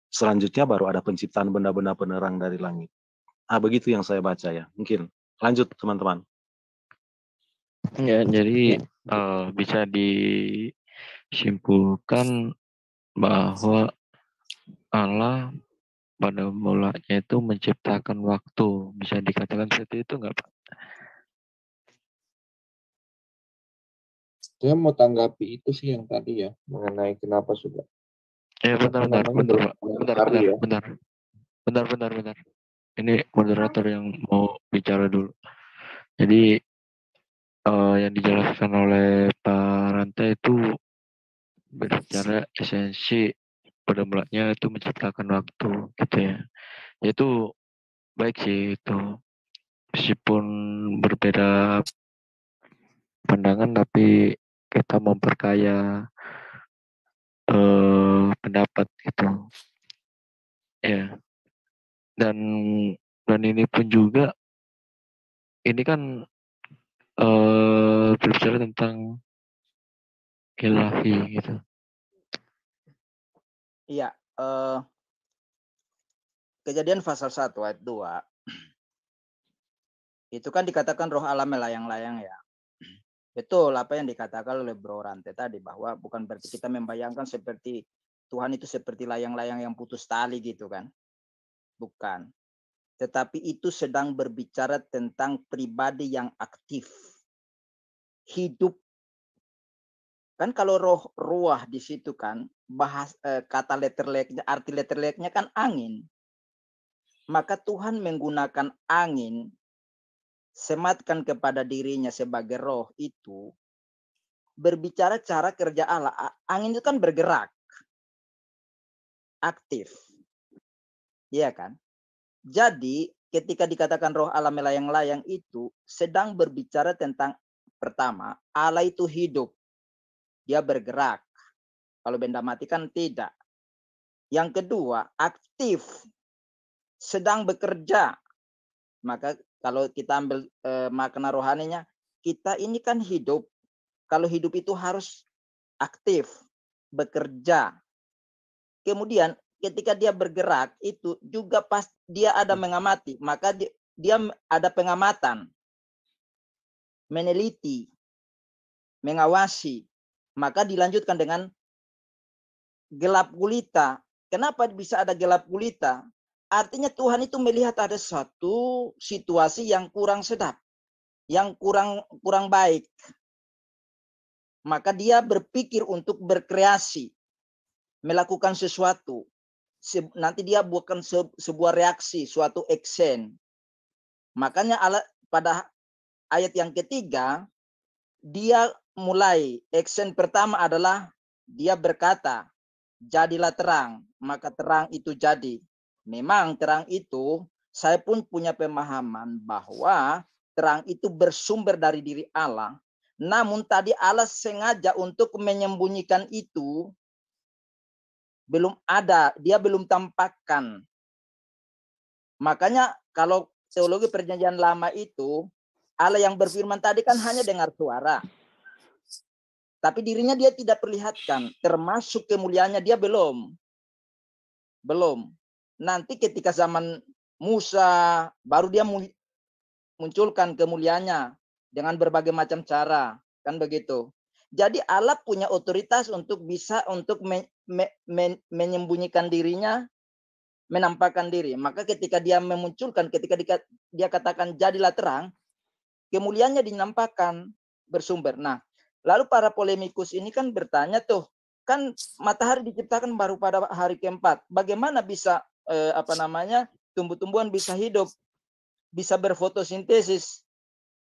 selanjutnya baru ada penciptaan benda-benda penerang dari langit. Begitu yang saya baca ya. Mungkin lanjut teman-teman. Ya, jadi bisa disimpulkan bahwa Allah pada mulanya itu menciptakan waktu. Bisa dikatakan seperti itu nggak Pak? Saya mau tanggapi itu sih yang tadi ya, mengenai kenapa sudah. Bentar. Ini moderator yang mau bicara dulu. Jadi yang dijelaskan oleh Pak Rantai itu berbicara esensi pada mulanya itu menciptakan waktu gitu ya. Itu baik sih itu. Meskipun berbeda pandangan tapi kita memperkaya pendapat gitu. Ya. Dan ini pun juga ini kan berbicara tentang ilahi gitu. Iya, Kejadian pasal 1 ayat 2 itu kan dikatakan roh Allah melayang-layang ya. Betul apa yang dikatakan oleh Bro Rante tadi, bahwa bukan berarti kita membayangkan seperti Tuhan itu seperti layang-layang yang putus tali gitu kan. Bukan. Tetapi itu sedang berbicara tentang pribadi yang aktif. Hidup. Kan kalau roh ruah di situ kan, kata letterleknya, arti letterleknya kan angin. Maka Tuhan menggunakan angin, sematkan kepada dirinya sebagai roh itu, berbicara cara kerja Allah. Angin itu kan bergerak, aktif. Iya kan? Jadi ketika dikatakan roh Allah melayang-layang itu sedang berbicara tentang, pertama, Allah itu hidup. Dia bergerak. Kalau benda mati kan tidak. Yang kedua, aktif. Sedang bekerja. Maka kalau kita ambil makna rohaninya, kita ini kan hidup. Kalau hidup itu harus aktif, bekerja. Kemudian ketika dia bergerak itu juga pas dia ada mengamati, maka dia ada pengamatan, meneliti, mengawasi. Maka dilanjutkan dengan gelap gulita. Kenapa bisa ada gelap gulita? Artinya Tuhan itu melihat ada satu situasi yang kurang sedap, yang kurang baik. Maka dia berpikir untuk berkreasi, melakukan sesuatu. Nanti dia bukan sebuah reaksi, suatu action. Makanya pada ayat yang ketiga, dia mulai action pertama adalah dia berkata, jadilah terang, maka terang itu jadi. Memang terang itu, saya pun punya pemahaman bahwa terang itu bersumber dari diri Allah. Namun tadi Allah sengaja untuk menyembunyikan itu, belum ada, dia belum tampakkan. Makanya kalau teologi perjanjian lama itu, Allah yang berfirman tadi kan hanya dengar suara. Tapi dirinya dia tidak perlihatkan, termasuk kemuliaannya dia belum. Nanti ketika zaman Musa, baru dia munculkan kemuliaannya dengan berbagai macam cara, kan begitu. Jadi Allah punya otoritas untuk bisa untuk menyembunyikan dirinya, menampakkan diri. Maka ketika dia memunculkan, ketika dia katakan jadilah terang, kemuliaannya dinampakkan bersumber. Nah, lalu para polemikus ini kan bertanya tuh, kan matahari diciptakan baru pada hari keempat. Bagaimana bisa tumbuh-tumbuhan bisa hidup, bisa berfotosintesis,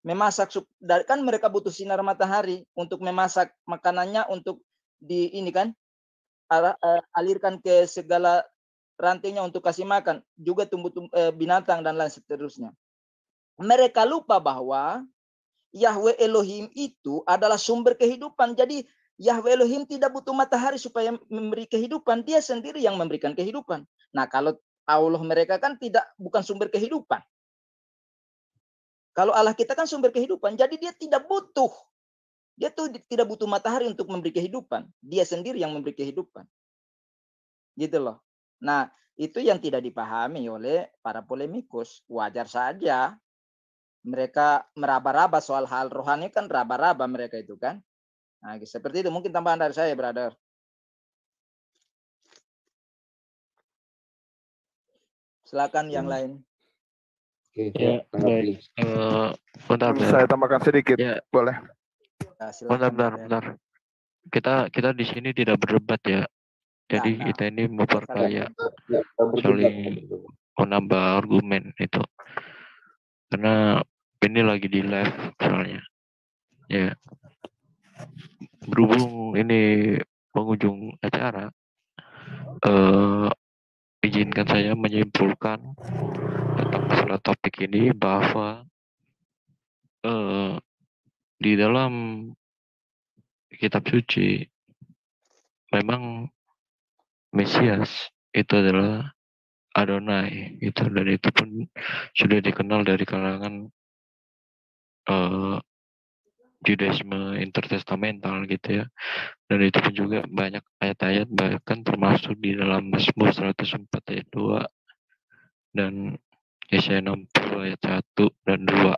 memasak, kan mereka butuh sinar matahari untuk memasak makanannya, untuk alirkan ke segala rantainya untuk kasih makan, juga binatang dan lain seterusnya. Mereka lupa bahwa Yahweh Elohim itu adalah sumber kehidupan. Jadi Yahweh Elohim tidak butuh matahari supaya memberi kehidupan. Dia sendiri yang memberikan kehidupan. Nah, kalau Allah mereka kan bukan sumber kehidupan. Kalau Allah kita kan sumber kehidupan. Jadi dia tidak butuh. Dia tuh tidak butuh matahari untuk memberi kehidupan. Dia sendiri yang memberi kehidupan. Gitu loh. Nah, itu yang tidak dipahami oleh para polemikus. Wajar saja. Mereka meraba-raba soal hal rohani, kan raba-raba mereka itu kan. Nah, seperti itu mungkin tambahan dari saya, brother. Silakan yang lain. Oke, Ya, baik. Bentar. Saya tambahkan sedikit, ya. Boleh? Nah, silakan, bentar. Kita di sini tidak berdebat ya. Jadi kita ini memperkaya, saling menambah argumen itu. Karena ini lagi di live soalnya. Ya. Berhubung ini penghujung acara, izinkan saya menyimpulkan tentang masalah topik ini bahwa di dalam kitab suci memang Mesias itu adalah Adonai itu, dan itu pun sudah dikenal dari kalangan Judaisme intertestamental gitu ya. Dan itu pun juga banyak ayat-ayat, bahkan termasuk di dalam Mazmur 104 ayat 2 dan Yesaya 60 ayat 1 dan 2,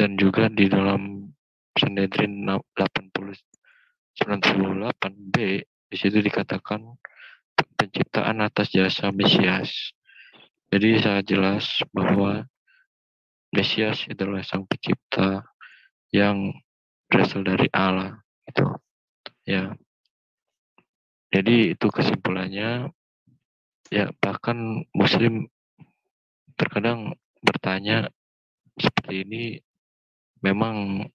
dan juga di dalam Sanhedrin 98b, di situ dikatakan penciptaan atas jasa Mesias. Jadi sangat jelas bahwa Mesias adalah sang pencipta yang berasal dari Allah, gitu ya. Jadi itu kesimpulannya ya. Bahkan Muslim terkadang bertanya seperti ini, memang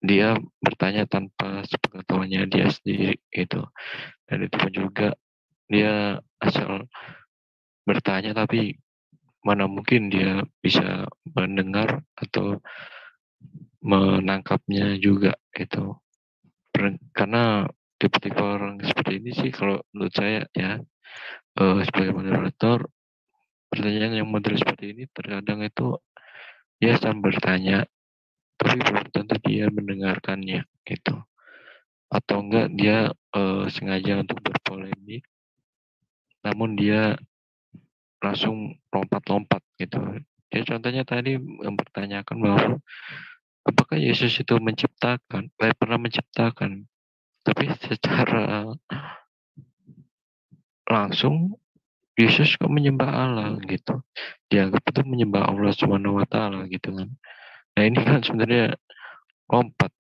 dia bertanya tanpa sepengetahuannya dia sendiri gitu. Dan itu pun juga dia asal bertanya, tapi mana mungkin dia bisa mendengar atau menangkapnya juga itu. Karena tipe-tipe orang seperti ini sih kalau menurut saya ya, sebagai moderator, pertanyaan yang model seperti ini terkadang itu dia sedang bertanya tapi belum tentu dia mendengarkannya gitu, atau enggak dia sengaja untuk berpolemik namun dia langsung lompat-lompat gitu. Ya contohnya tadi mempertanyakan bahwa apakah Yesus itu pernah menciptakan, tapi secara langsung Yesus kok menyembah Allah gitu. Dianggap itu menyembah Allah Subhanahu wa taala gitu kan. Nah, ini kan sebenarnya lompat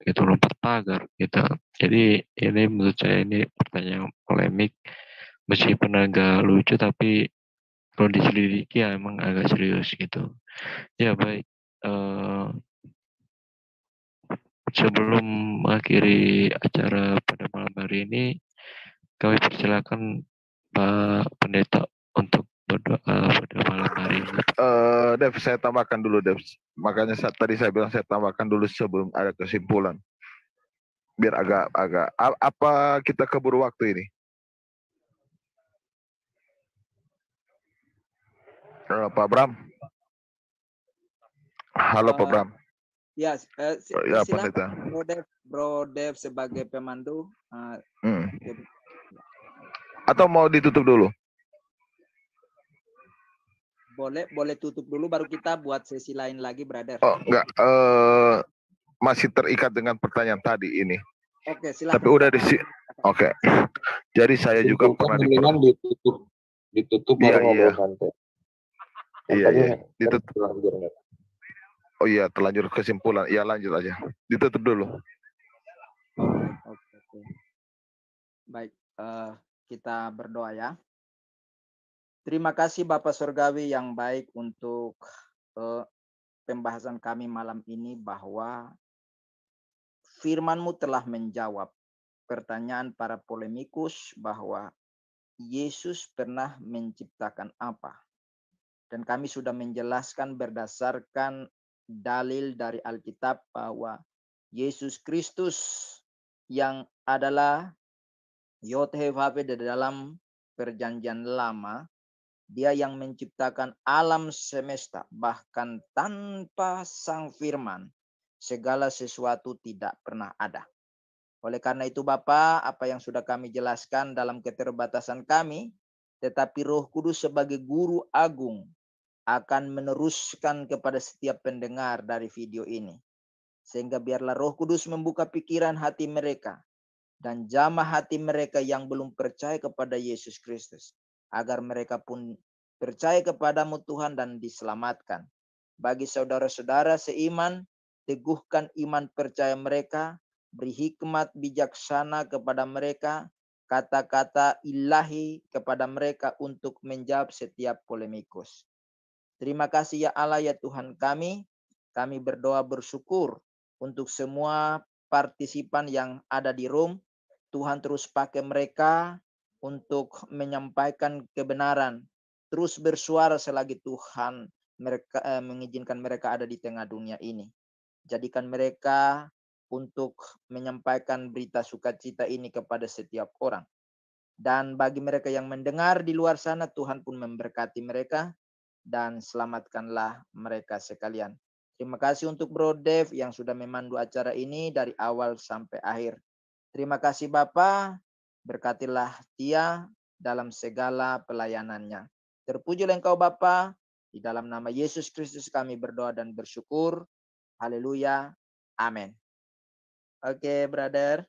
pagar gitu. Jadi ini menurut saya ini pertanyaan polemik, meskipun agak lucu tapi kalau diselidiki ya emang agak serius gitu. Ya baik, sebelum mengakhiri acara pada malam hari ini, kami persilakan Pak Pendeta untuk berdoa pada malam hari ini. Dev, saya tambahkan dulu, Dev. Makanya tadi saya bilang saya tambahkan dulu sebelum ada kesimpulan. Biar agak apa kita keburu waktu ini? Pak Bram. Halo Pak Bram. Ya, Ya, silakan Bro Dev sebagai pemandu. Atau mau ditutup dulu? Boleh tutup dulu baru kita buat sesi lain lagi, brother. Oh, enggak. Masih terikat dengan pertanyaan tadi ini. Oke, silakan. Tapi udah Oke. Jadi saya juga pernah ditutup baru ngobrol santai. Iya. Ditutup. Oh iya, terlanjur kesimpulan. Ya lanjut aja. Ditutup dulu. Oke. Baik, kita berdoa ya. Terima kasih Bapak Surgawi yang baik untuk pembahasan kami malam ini, bahwa firman-Mu telah menjawab pertanyaan para polemikus bahwa Yesus pernah menciptakan apa. Dan kami sudah menjelaskan berdasarkan dalil dari Alkitab bahwa Yesus Kristus yang adalah Yod-Heh-Vav-He di dalam perjanjian lama, Dia yang menciptakan alam semesta, bahkan tanpa Sang Firman, segala sesuatu tidak pernah ada. Oleh karena itu Bapa, apa yang sudah kami jelaskan dalam keterbatasan kami, tetapi Roh Kudus sebagai guru agung akan meneruskan kepada setiap pendengar dari video ini. Sehingga biarlah Roh Kudus membuka pikiran hati mereka dan jamah hati mereka yang belum percaya kepada Yesus Kristus, agar mereka pun percaya kepadamu Tuhan dan diselamatkan. Bagi saudara-saudara seiman, teguhkan iman percaya mereka, beri hikmat bijaksana kepada mereka, kata-kata ilahi kepada mereka untuk menjawab setiap polemikus. Terima kasih ya Allah ya Tuhan kami berdoa bersyukur untuk semua partisipan yang ada di room. Tuhan terus pakai mereka untuk menyampaikan kebenaran, terus bersuara selagi Tuhan mengizinkan mereka ada di tengah dunia ini. Jadikan mereka untuk menyampaikan berita sukacita ini kepada setiap orang. Dan bagi mereka yang mendengar di luar sana, Tuhan pun memberkati mereka dan selamatkanlah mereka sekalian. Terima kasih untuk Bro Dev yang sudah memandu acara ini dari awal sampai akhir. Terima kasih Bapa, berkatilah dia dalam segala pelayanannya. Terpujilah Engkau Bapa, di dalam nama Yesus Kristus kami berdoa dan bersyukur. Haleluya. Amin. Oke, brother.